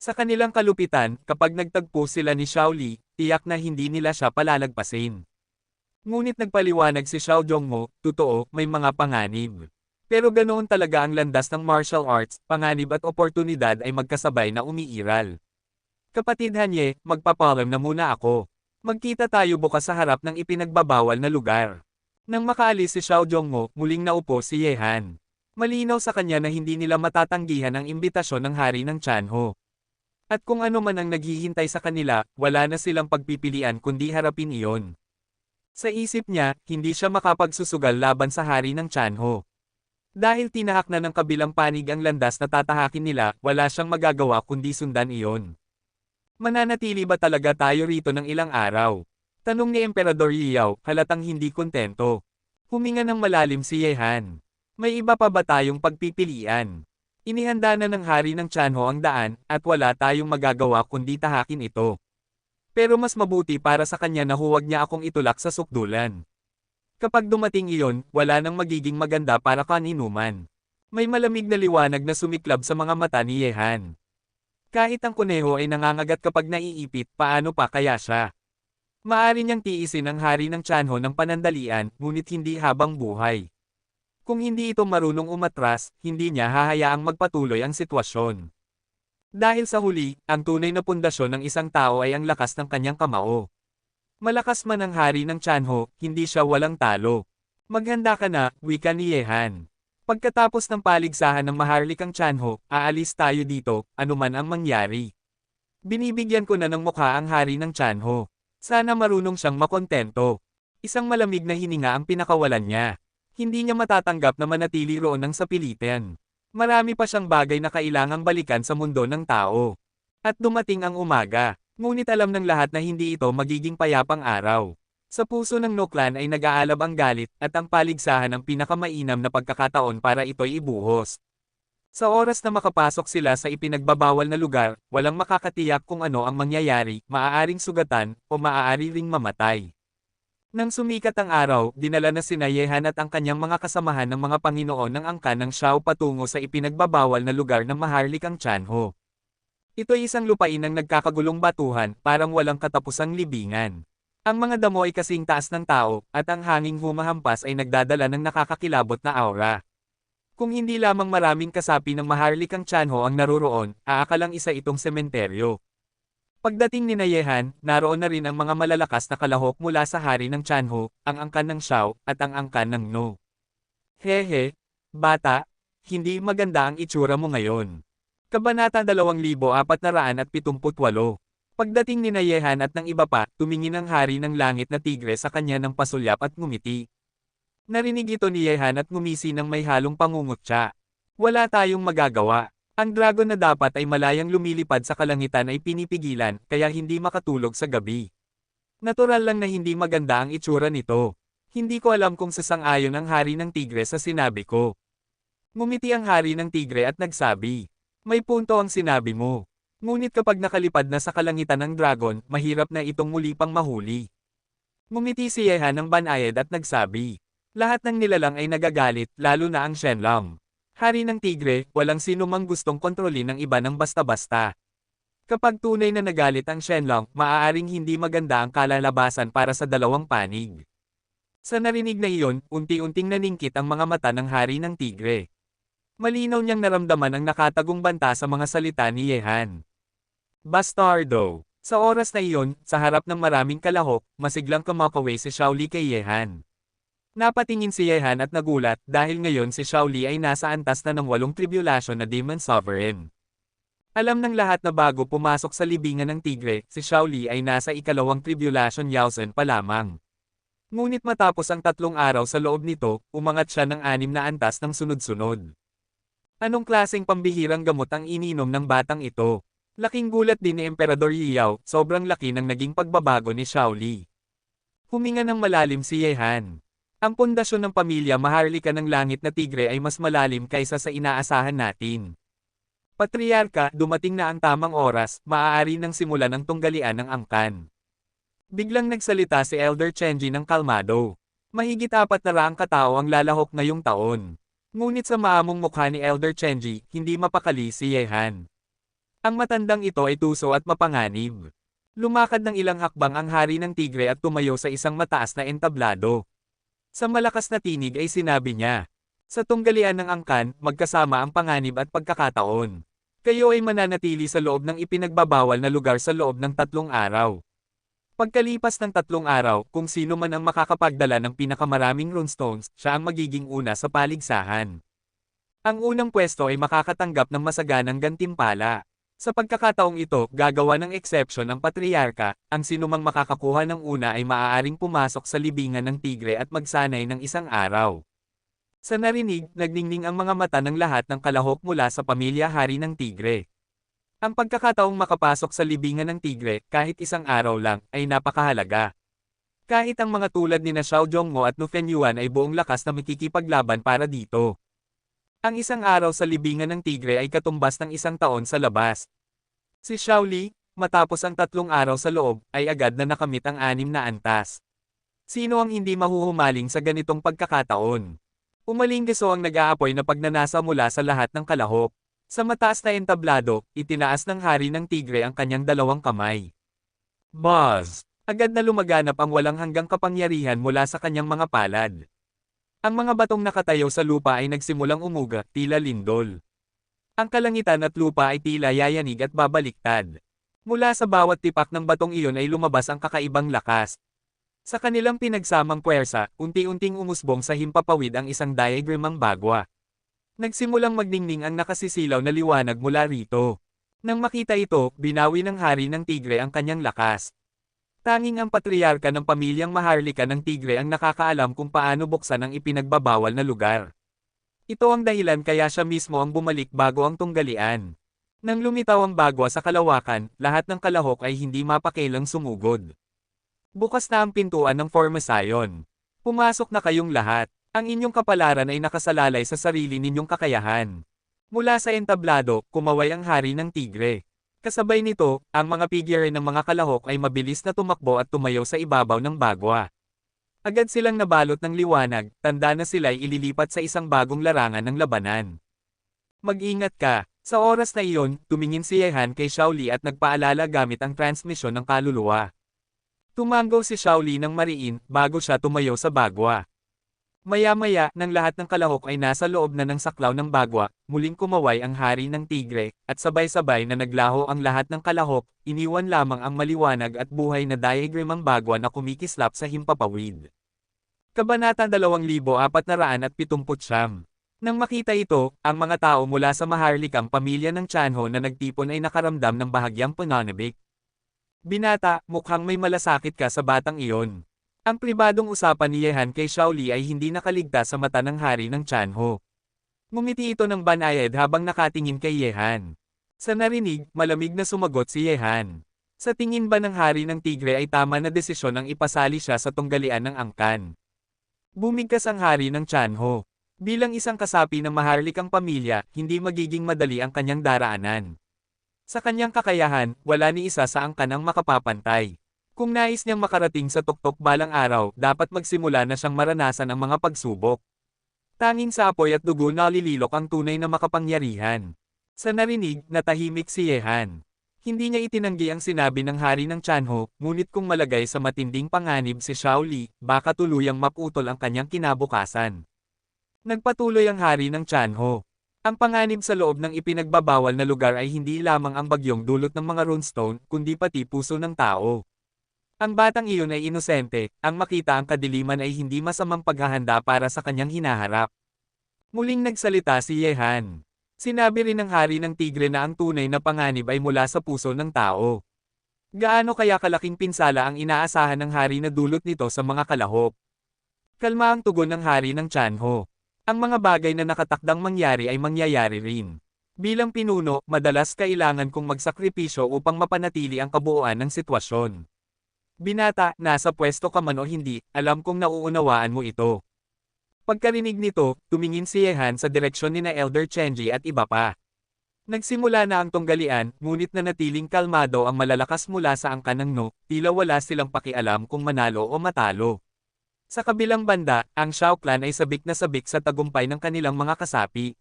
Sa kanilang kalupitan, kapag nagtagpo sila ni Xiao Li, tiyak na hindi nila siya palalagpasin. Ngunit nagpaliwanag si Xiao Zhongmo, totoo, may mga panganib. Pero ganoon talaga ang landas ng martial arts, panganib at oportunidad ay magkasabay na umiiral. Kapatid Hanye, magpapalam na muna ako. Magkita tayo bukas sa harap ng ipinagbabawal na lugar. Nang makaalis si Xiao Zhongmo, muling naupo si Yehan. Malinaw sa kanya na hindi nila matatanggihan ang imbitasyon ng hari ng Chanho. At kung ano man ang naghihintay sa kanila, wala na silang pagpipilian kundi harapin iyon. Sa isip niya, hindi siya makapagsusugal laban sa hari ng Chanho. Dahil tinahak na ng kabilang panig ang landas na tatahakin nila, wala siyang magagawa kundi sundan iyon. Mananatili ba talaga tayo rito ng ilang araw? Tanong ni Emperador Yiyao, halatang hindi kontento. Huminga ng malalim si Yehan. May iba pa ba tayong pagpipilian? Inihanda na ng hari ng Chanho ang daan, at wala tayong magagawa kundi tahakin ito. Pero mas mabuti para sa kanya na huwag niya akong itulak sa sukdulan. Kapag dumating iyon, wala nang magiging maganda para kaninuman. May malamig na liwanag na sumiklab sa mga mata ni Yehan. Kahit ang kuneho ay nangangagat kapag naiipit, paano pa kaya siya? Maari niyang tiisin ang hari ng Chanho ng panandalian, ngunit hindi habang buhay. Kung hindi ito marunong umatras, hindi niya hahayaang magpatuloy ang sitwasyon. Dahil sa huli, ang tunay na pundasyon ng isang tao ay ang lakas ng kanyang kamao. Malakas man ang hari ng Chanho, hindi siya walang talo. Maghanda ka na, wika ni Yehan. Pagkatapos ng paligsahan ng maharlik ang Chanho, aalis tayo dito, anuman ang mangyari. Binibigyan ko na ng mukha ang hari ng Chanho. Sana marunong siyang makontento. Isang malamig na hininga ang pinakawalan niya. Hindi niya matatanggap na manatili roon ng sapilitan. Marami pa siyang bagay na kailangang balikan sa mundo ng tao. At dumating ang umaga, ngunit alam ng lahat na hindi ito magiging payapang araw. Sa puso ng Noklan ay nag-aalab ang galit, at ang paligsahan ang pinakamainam na pagkakataon para ito'y ibuhos. Sa oras na makapasok sila sa ipinagbabawal na lugar, walang makakatiyak kung ano ang mangyayari, maaaring sugatan, o maaari ring mamatay. Nang sumikat ang araw, dinala na sina Yehan at ang kanyang mga kasamahan ng mga Panginoon ng angkan ng Xiao patungo sa ipinagbabawal na lugar ng maharlik ang Chanho. Ito'y isang lupain ng nagkakagulong batuhan, parang walang katapusang libingan. Ang mga damo ay kasing taas ng tao, at ang hanging humahampas ay nagdadala ng nakakakilabot na aura. Kung hindi lamang maraming kasapi ng maharlik ang Chanho ang naroroon, aakalang isa itong sementeryo. Pagdating ni Yehan, naroon na rin ang mga malalakas na kalahok mula sa hari ng Chanho, ang angkan ng Xiao, at ang angkan ng No. Hehe, bata, hindi maganda ang itsura mo ngayon. Kabanata 2478. Pagdating ni Yehan at ng iba pa, tumingin ang hari ng langit na tigre sa kanya ng pasulyap at ngumiti. Narinig ito ni Yehan at ngumisi ng may halong pangungutya. Wala tayong magagawa. Ang dragon na dapat ay malayang lumilipad sa kalangitan ay pinipigilan, kaya hindi makatulog sa gabi. Natural lang na hindi maganda ang itsura nito. Hindi ko alam kung sasang-ayon ang hari ng tigre sa sinabi ko. Ngumiti ang hari ng tigre at nagsabi, may punto ang sinabi mo. Ngunit kapag nakalipad na sa kalangitan ng dragon, mahirap na itong muli pang mahuli. Ngumiti si Yehan ng banayad at nagsabi, lahat ng nilalang ay nagagalit, lalo na ang Shenlong. Hari ng tigre, walang sino mang gustong kontrolin ng iba ng basta-basta. Kapag tunay na nagalit ang Shenlong, maaaring hindi maganda ang kalalabasan para sa dalawang panig. Sa narinig na iyon, unti-unting naningkit ang mga mata ng hari ng tigre. Malinaw niyang naramdaman ang nakatagong banta sa mga salita ni Yehan. Bastardo! Sa oras na iyon, sa harap ng maraming kalahok, masiglang kumakaway si Xiaoli kay Yehan. Napatingin si Yehan at nagulat dahil ngayon si Xiaoli ay nasa antas na ng 8 tribulasyon na Demon Sovereign. Alam ng lahat na bago pumasok sa libingan ng tigre, si Xiaoli ay nasa ikalawang tribulasyon Yaozen pa lamang. Ngunit matapos ang 3 araw sa loob nito, umangat siya ng 6 na antas ng sunod-sunod. Anong klaseng pambihirang gamot ang ininom ng batang ito? Laking gulat din ni Emperador Yiyao, sobrang laki ng naging pagbabago ni Xiaoli. Huminga ng malalim si Yehan. Ang pundasyon ng pamilya Maharlika ng Langit na Tigre ay mas malalim kaysa sa inaasahan natin. Patriarka, dumating na ang tamang oras, maaari nang simulan ang tunggalian ng angkan. Biglang nagsalita si Elder Chenji ng kalmado. Mahigit 400 katao ang lalahok ngayong taon. Ngunit sa maamong mukha ni Elder Chenji, hindi mapakali si Yehan. Ang matandang ito ay tuso at mapanganib. Lumakad ng ilang hakbang ang hari ng tigre at tumayo sa isang mataas na entablado. Sa malakas na tinig ay sinabi niya, sa tunggalian ng angkan, magkasama ang panganib at pagkakataon. Kayo ay mananatili sa loob ng ipinagbabawal na lugar sa loob ng 3 araw. Pagkalipas ng 3 araw, kung sino man ang makakapagdala ng pinakamaraming runestones, siya ang magiging una sa paligsahan. Ang unang pwesto ay makakatanggap ng masaganang gantimpala. Sa pagkakataong ito, gagawa ng exception ang patriarka, ang sinumang makakakuha ng una ay maaaring pumasok sa libingan ng tigre at magsanay ng 1 araw. Sa narinig, nagningning ang mga mata ng lahat ng kalahok mula sa pamilya hari ng tigre. Ang pagkakataong makapasok sa libingan ng tigre, kahit 1 araw lang, ay napakahalaga. Kahit ang mga tulad ni Xiao Zhongmo at Nu Fenyuan ay buong lakas na makikipaglaban para dito. Ang 1 araw sa libingan ng tigre ay katumbas ng 1 taon sa labas. Si Xiaoli, matapos ang 3 araw sa loob, ay agad na nakamit ang 6 na antas. Sino ang hindi mahuhumaling sa ganitong pagkakataon? Umalinggiso ang nag-aapoy na pagnanasa mula sa lahat ng kalahok. Sa mataas na entablado, itinaas ng hari ng tigre ang kanyang 2 kamay. Buzz! Agad na lumaganap ang walang hanggang kapangyarihan mula sa kanyang mga palad. Ang mga batong nakatayo sa lupa ay nagsimulang umuga, tila lindol. Ang kalangitan at lupa ay tila yayanig at babaliktad. Mula sa bawat tipak ng batong iyon ay lumabas ang kakaibang lakas. Sa kanilang pinagsamang puwersa, unti-unting umusbong sa himpapawid ang isang diagramang bagwa. Nagsimulang magningning ang nakasisilaw na liwanag mula rito. Nang makita ito, binawi ng hari ng tigre ang kanyang lakas. Tanging ang patriarka ng pamilyang Maharlika ng tigre ang nakakaalam kung paano buksan ang ipinagbabawal na lugar. Ito ang dahilan kaya siya mismo ang bumalik bago ang tunggalian. Nang lumitaw ang bagwa sa kalawakan, lahat ng kalahok ay hindi mapakilang sumugod. Bukas na ang pintuan ng Formosayon. Pumasok na kayong lahat. Ang inyong kapalaran ay nakasalalay sa sarili ninyong kakayahan. Mula sa entablado, kumaway ang hari ng tigre. Kasabay nito, ang mga figure ng mga kalahok ay mabilis na tumakbo at tumayo sa ibabaw ng bagwa. Agad silang nabalot ng liwanag, tanda na sila'y ililipat sa isang bagong larangan ng labanan. Mag-ingat ka. Sa oras na iyon, tumingin si Yehan kay Xiaoli at nagpaalala gamit ang transmisyon ng kaluluwa. Tumango si Xiaoli ng mariin bago siya tumayo sa bagwa. Maya-maya, nang lahat ng kalahok ay nasa loob na ng saklaw ng bagwa, muling kumaway ang hari ng tigre, at sabay-sabay na naglaho ang lahat ng kalahok, iniwan lamang ang maliwanag at buhay na diagramang bagwa na kumikislap sa himpapawid. Kabanata 2479. Nang makita ito, ang mga tao mula sa Maharlikang pamilya ng Chanho na nagtipon ay nakaramdam ng bahagyang pananabik. Binata, mukhang may malasakit ka sa batang iyon. Ang pribadong usapan ni Yehan kay Xiaoli ay hindi nakaligtas sa mata ng hari ng Chanho. Ngumiti ito ng banayad habang nakatingin kay Yehan. Sa narinig, malamig na sumagot si Yehan. Sa tingin ba ng hari ng tigre ay tama na desisyon ang ipasali siya sa tunggalian ng angkan? Bumigkas ang hari ng Tianho. Bilang isang kasapi ng maharlikang pamilya, hindi magiging madali ang kanyang daraanan. Sa kanyang kakayahan, wala ni isa sa angkan ang makapapantay. Kung nais niyang makarating sa tuktok balang araw, dapat magsimula na siyang maranasan ang mga pagsubok. Tanging sa apoy at dugo nalililok ang tunay na makapangyarihan. Sa narinig, natahimik si Yehan. Hindi niya itinanggi ang sinabi ng hari ng Tianho, ngunit kung malagay sa matinding panganib si Shaoli, baka tuluyang maputol ang kanyang kinabukasan. Nagpatuloy ang hari ng Tianho. Ang panganib sa loob ng ipinagbabawal na lugar ay hindi lamang ang bagyong dulot ng mga runestone, kundi pati puso ng tao. Ang batang iyon ay inosente, ang makita ang kadiliman ay hindi masamang paghahanda para sa kanyang hinaharap. Muling nagsalita si Yehan. Sinabi rin ng hari ng tigre na ang tunay na panganib ay mula sa puso ng tao. Gaano kaya kalaking pinsala ang inaasahan ng hari na dulot nito sa mga kalahok? Kalma ang tugon ng hari ng Tianho. Ang mga bagay na nakatakdang mangyari ay mangyayari rin. Bilang pinuno, madalas kailangan kong magsakripisyo upang mapanatili ang kabuuan ng sitwasyon. Binata, nasa pwesto ka man o hindi, alam kong nauunawaan mo ito. Pagkarinig nito, tumingin si Yehan sa direksyon ni na Elder Chenji at iba pa. Nagsimula na ang tunggalian, ngunit nanatiling kalmado ang malalakas mula sa angkan ng No, tila wala silang pakialam kung manalo o matalo. Sa kabilang banda, ang Shao Clan ay sabik na sabik sa tagumpay ng kanilang mga kasapi.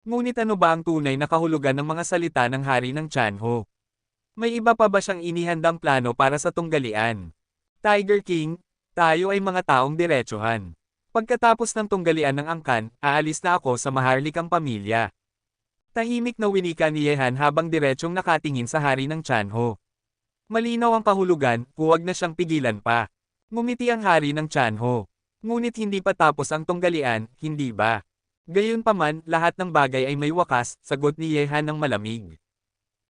Ngunit ano ba ang tunay na kahulugan ng mga salita ng hari ng Tianho? May iba pa ba siyang inihandang plano para sa tunggalian? Tiger King, tayo ay mga taong diretsuhan. Pagkatapos ng tunggalian ng angkan, aalis na ako sa maharlikang pamilya. Tahimik na winika ni Yehan habang diretsyong nakatingin sa hari ng Tianho. Malinaw ang kahulugan, huwag na siyang pigilan pa. Ngumiti ang hari ng Tianho. Ngunit hindi pa tapos ang tunggalian, hindi ba? Gayunpaman, lahat ng bagay ay may wakas, sagot ni Yehan ng malamig.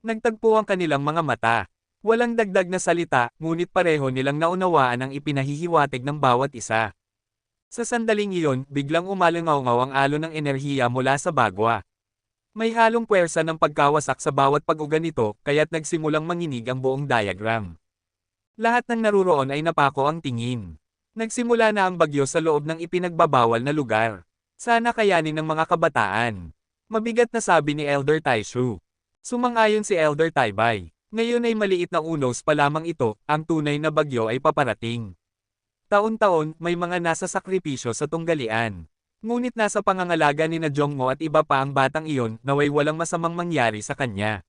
Nagtagpo ang kanilang mga mata. Walang dagdag na salita, ngunit pareho nilang naunawaan ang ipinahihiwatig ng bawat isa. Sa sandaling iyon, biglang umalangaw-ngaw ang alon ng enerhiya mula sa bagwa. May halong puwersa ng pagkawasak sa bawat pag-uga nito, kaya't nagsimulang manginig ang buong diagram. Lahat ng naruroon ay napako ang tingin. Nagsimula na ang bagyo sa loob ng ipinagbabawal na lugar. Sana kayanin ng mga kabataan. Mabigat na sabi ni Elder Taishu. Sumang-ayon si Elder Taibay. Ngayon ay maliit na unos pa lamang ito, ang tunay na bagyo ay paparating. Taon-taon, may mga nasa sakripisyo sa tunggalian. Ngunit nasa pangangalaga ni na Jongmo at iba pa ang batang iyon, naway walang masamang mangyari sa kanya.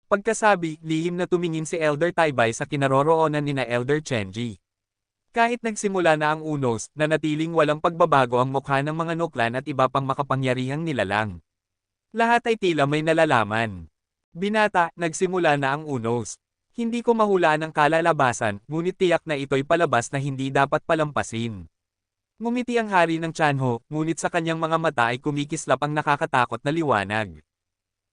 Pagkasabi, lihim na tumingin si Elder Taibay sa kinaroroonan ni na Elder Chenji. Kahit nagsimula na ang unos, nanatiling walang pagbabago ang mukha ng mga nuklan at iba pang makapangyarihang nilalang. Lahat ay tila may nalalaman. Binata, nagsimula na ang unos. Hindi ko mahulaan ang kalalabasan, ngunit tiyak na ito'y palabas na hindi dapat palampasin. Ngumiti ang hari ng Tianho, ngunit sa kanyang mga mata ay kumikislap ang nakakatakot na liwanag.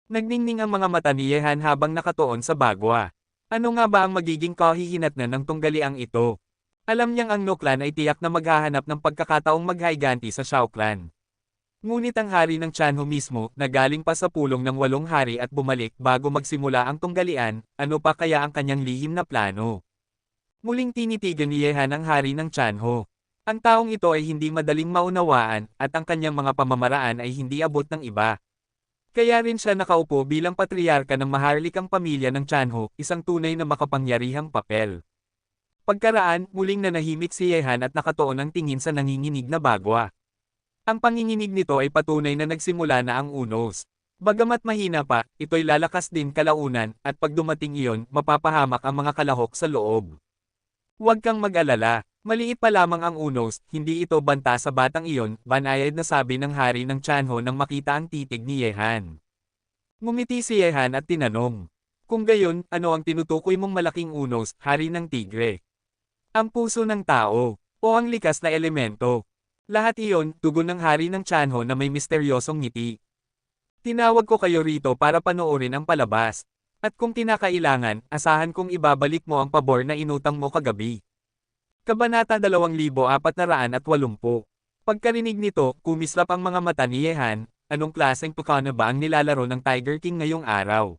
Nagningning ang mga mata ni Yehan habang nakatuon sa bagwa. Ano nga ba ang magiging kahihinatnan ng tunggaliang ito? Alam niyang ang No Clan ay tiyak na maghahanap ng pagkakataong maghaiganti sa Shao Clan. Ngunit ang hari ng Tianho mismo, na galing pa sa pulong ng 8 hari at bumalik bago magsimula ang tunggalian, ano pa kaya ang kanyang lihim na plano? Muling tinitigan ni Yehan ang hari ng Tianho. Ang taong ito ay hindi madaling maunawaan, at ang kanyang mga pamamaraan ay hindi abot ng iba. Kaya rin siya nakaupo bilang patriarka ng maharlikang pamilya ng Tianho, isang tunay na makapangyarihang papel. Pagkaraan, muling nanahimik si Yehan at nakatuon ang tingin sa nanginginig na bagwa. Ang panginginig nito ay patunay na nagsimula na ang unos. Bagamat mahina pa, ito'y lalakas din kalaunan, at pag dumating iyon, mapapahamak ang mga kalahok sa loob. Huwag kang mag-alala. Maliit pa lamang ang unos, hindi ito banta sa batang iyon, banayad na sabi ng hari ng Tianho nang makita ang titig ni Yehan. Ngumiti si Yehan at tinanong. Kung gayon, ano ang tinutukoy mong malaking unos, hari ng tigre? Ang puso ng tao, o ang likas na elemento? Lahat iyon, tugon ng hari ng Tianho na may misteryosong ngiti. Tinawag ko kayo rito para panoorin ang palabas. At kung kinakailangan, asahan kong ibabalik mo ang pabor na inutang mo kagabi. Kabanata 2480. Pagkarinig nito, kumislap ang mga mata ni Yehan, anong klaseng Pokemon ba ang nilalaro ng Tiger King ngayong araw?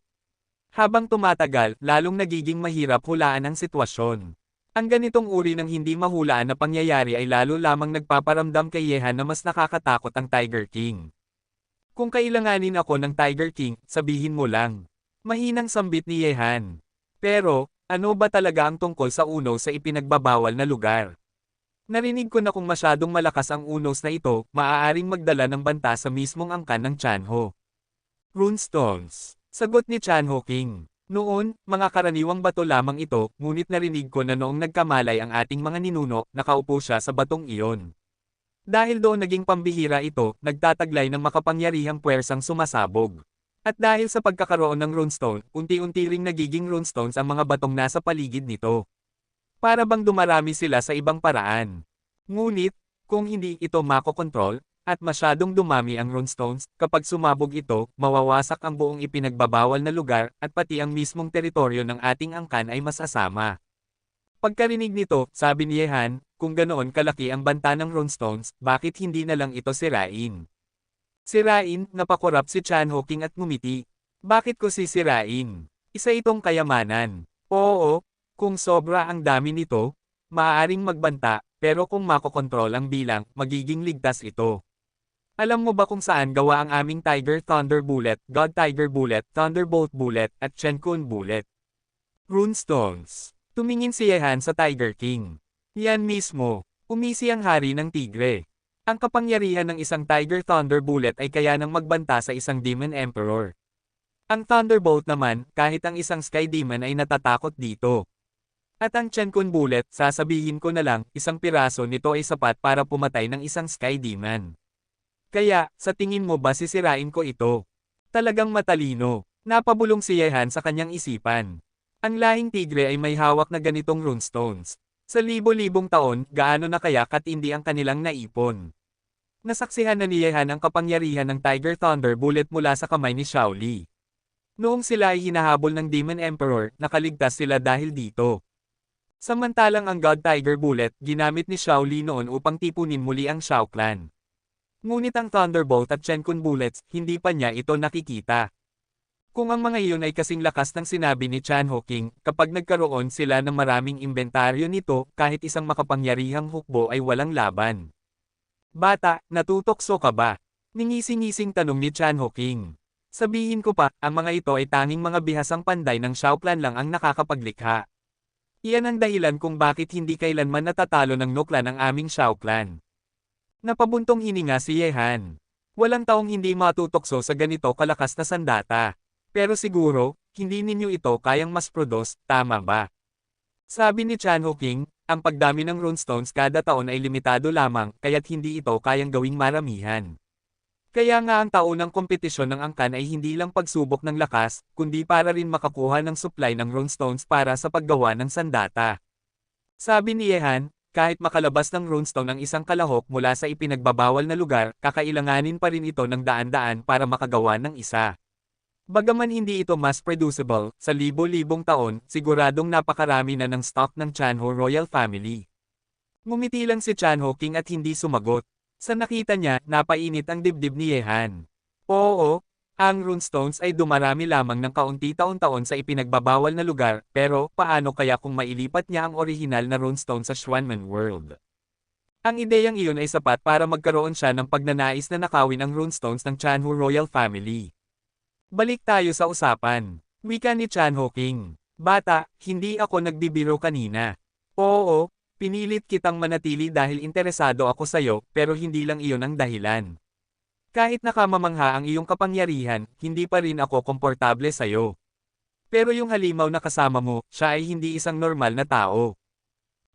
Habang tumatagal, lalong nagiging mahirap hulaan ang sitwasyon. Ang ganitong uri ng hindi mahulaan na pangyayari ay lalo lamang nagpaparamdam kay Yehan na mas nakakatakot ang Tiger King. Kung kailanganin ako ng Tiger King, sabihin mo lang. Mahinang sambit ni Yehan. Pero, ano ba talaga ang tungkol sa unos sa ipinagbabawal na lugar? Narinig ko na kung masyadong malakas ang unos na ito, maaaring magdala ng banta sa mismong angkan ng Chanho. Runestones. Sagot ni Chanho King. Noon, mga karaniwang bato lamang ito, ngunit narinig ko na noong nagkamalay ang ating mga ninuno, nakaupo siya sa batong iyon. Dahil doon naging pambihira ito, nagtataglay ng makapangyarihang puwersang sumasabog. At dahil sa pagkakaroon ng runestone, unti-unti ring nagiging runestones ang mga batong nasa paligid nito. Para bang dumarami sila sa ibang paraan. Ngunit, kung hindi ito makokontrol, at masyadong dumami ang runestones, kapag sumabog ito, mawawasak ang buong ipinagbabawal na lugar, at pati ang mismong teritoryo ng ating angkan ay masasama. Pagkarinig nito, sabi ni Yehan, kung ganoon kalaki ang banta ng runestones, bakit hindi na lang ito sirain? Sirain, napakurap si Chanho King at ngumiti. Bakit ko sisirain? Isa itong kayamanan. Oo, kung sobra ang dami nito, maaaring magbanta, pero kung makokontrol ang bilang, magiging ligtas ito. Alam mo ba kung saan gawa ang aming Tiger Thunder Bullet, God Tiger Bullet, Thunderbolt Bullet, at Chenkun Bullet? Runestones. Tumingin si Yehan sa Tiger King. Yan mismo, umisi ang hari ng tigre. Ang kapangyarihan ng isang Tiger Thunder Bullet ay kaya nang magbanta sa isang Demon Emperor. Ang Thunderbolt naman, kahit ang isang Sky Demon ay natatakot dito. At ang Chenkun Bullet, sasabihin ko na lang, isang piraso nito ay sapat para pumatay ng isang Sky Demon. Kaya, sa tingin mo ba sisirain ko ito? Talagang matalino. Napabulong si Yehan sa kanyang isipan. Ang lahing tigre ay may hawak na ganitong runestones. Sa libo-libong taon, gaano na kaya katindi ang kanilang naipon? Nasaksihan na ni Yehan ang kapangyarihan ng Tiger Thunder Bullet mula sa kamay ni Xiao Li. Noong sila ay hinahabol ng Demon Emperor, nakaligtas sila dahil dito. Samantalang ang God Tiger Bullet, ginamit ni Xiao Li noon upang tipunin muli ang Xiao Clan. Ngunit ang Thunderbolt at Chenkun Bullets, hindi pa niya ito nakikita. Kung ang mga iyon ay kasing lakas ng sinabi ni Chanho King, kapag nagkaroon sila ng maraming inventaryo nito, kahit isang makapangyarihang hukbo ay walang laban. Bata, natutokso ka ba? Ningisi-ngising tanong ni Chanho King. Sabihin ko pa, ang mga ito ay tanging mga bihasang panday ng Xiao Clan lang ang nakakapaglikha. Iyan ang dahilan kung bakit hindi kailanman natatalo ng Noklan ang aming Xiao Clan. Napabuntong hininga si Yehan. Walang taong hindi matutokso sa ganito kalakas na sandata. Pero siguro, hindi ninyo ito kayang mas produce, tama ba? Sabi ni Chanho King, ang pagdami ng runestones kada taon ay limitado lamang, kaya't hindi ito kayang gawing maramihan. Kaya nga ang taunang kompetisyon ng angkan ay hindi lang pagsubok ng lakas, kundi para rin makakuha ng supply ng runestones para sa paggawa ng sandata. Sabi ni Yehan, kahit makalabas ng runestone ang isang kalahok mula sa ipinagbabawal na lugar, kakailanganin pa rin ito ng daan-daan para makagawa ng isa. Bagaman hindi ito mass producible, sa libo-libong taon, siguradong napakarami na ng stock ng Chanho Royal Family. Ngumiti lang si Chanho King at hindi sumagot. Sa nakita niya, napainit ang dibdib ni Yehan. Oo, ang runestones ay dumarami lamang ng kaunti taon-taon sa ipinagbabawal na lugar, pero paano kaya kung mailipat niya ang orihinal na runestone sa Xuanman World? Ang ideyang iyon ay sapat para magkaroon siya ng pagnanais na nakawin ang runestones ng Chanho Royal Family. Balik tayo sa usapan. Wika ni Chanho King. Bata, hindi ako nagbibiro kanina. Oo, pinilit kitang manatili dahil interesado ako sa'yo, pero hindi lang iyon ang dahilan. Kahit nakamamangha ang iyong kapangyarihan, hindi pa rin ako komportable sa'yo. Pero yung halimaw na kasama mo, siya ay hindi isang normal na tao.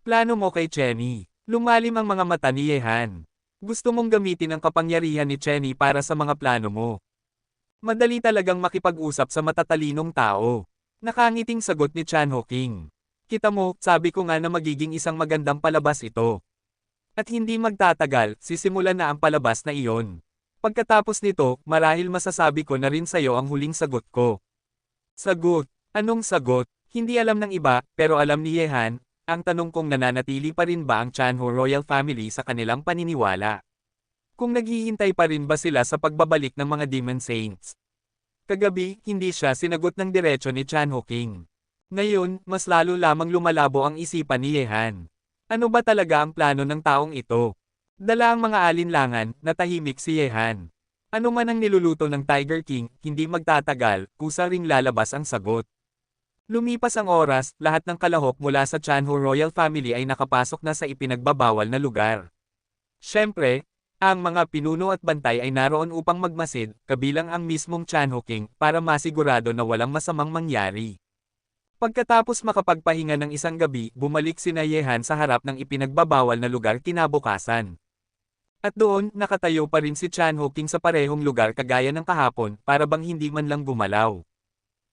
Plano mo kay Chenny. Lumalim ang mga mata ni Yehan. Gusto mong gamitin ang kapangyarihan ni Chenny para sa mga plano mo. Madali talagang makipag-usap sa matatalinong tao. Nakangiting sagot ni Chanho King. Kita mo, sabi ko nga na magiging isang magandang palabas ito. At hindi magtatagal, sisimulan na ang palabas na iyon. Pagkatapos nito, marahil masasabi ko na rin sa'yo ang huling sagot ko. Sagot? Anong sagot? Hindi alam ng iba, pero alam ni Yehan, ang tanong kung nananatili pa rin ba ang Chanho Royal Family sa kanilang paniniwala. Kung naghihintay pa rin ba sila sa pagbabalik ng mga Demon Saints. Kagabi, hindi siya sinagot ng diretso ni Chan Ho King. Ngayon, mas lalo lamang lumalabo ang isipan ni Yehan. Ano ba talaga ang plano ng taong ito? Dala ang mga alinlangan, natahimik si Yehan. Ano man ang niluluto ng Tiger King, hindi magtatagal, kusa ring lalabas ang sagot. Lumipas ang oras, lahat ng kalahok mula sa Chanho Royal Family ay nakapasok na sa ipinagbabawal na lugar. Siyempre, ang mga pinuno at bantay ay naroon upang magmasid, kabilang ang mismong Chanho King, para masigurado na walang masamang mangyari. Pagkatapos makapagpahinga ng isang gabi, bumalik sina Yehan sa harap ng ipinagbabawal na lugar kinabukasan. At doon, nakatayo pa rin si Chanho King sa parehong lugar kagaya ng kahapon, para bang hindi man lang gumalaw.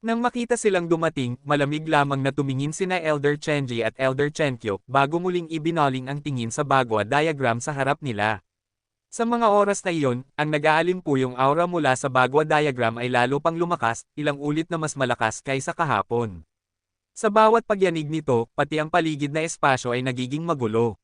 Nang makita silang dumating, malamig lamang na tumingin sina Elder Chenji at Elder Chenkyo, bago muling ibinaling ang tingin sa bagwa diagram sa harap nila. Sa mga oras na iyon, ang nag-aalimpuyong aura mula sa bagwa diagram ay lalo pang lumakas, ilang ulit na mas malakas kaysa kahapon. Sa bawat pagyanig nito, pati ang paligid na espasyo ay nagiging magulo.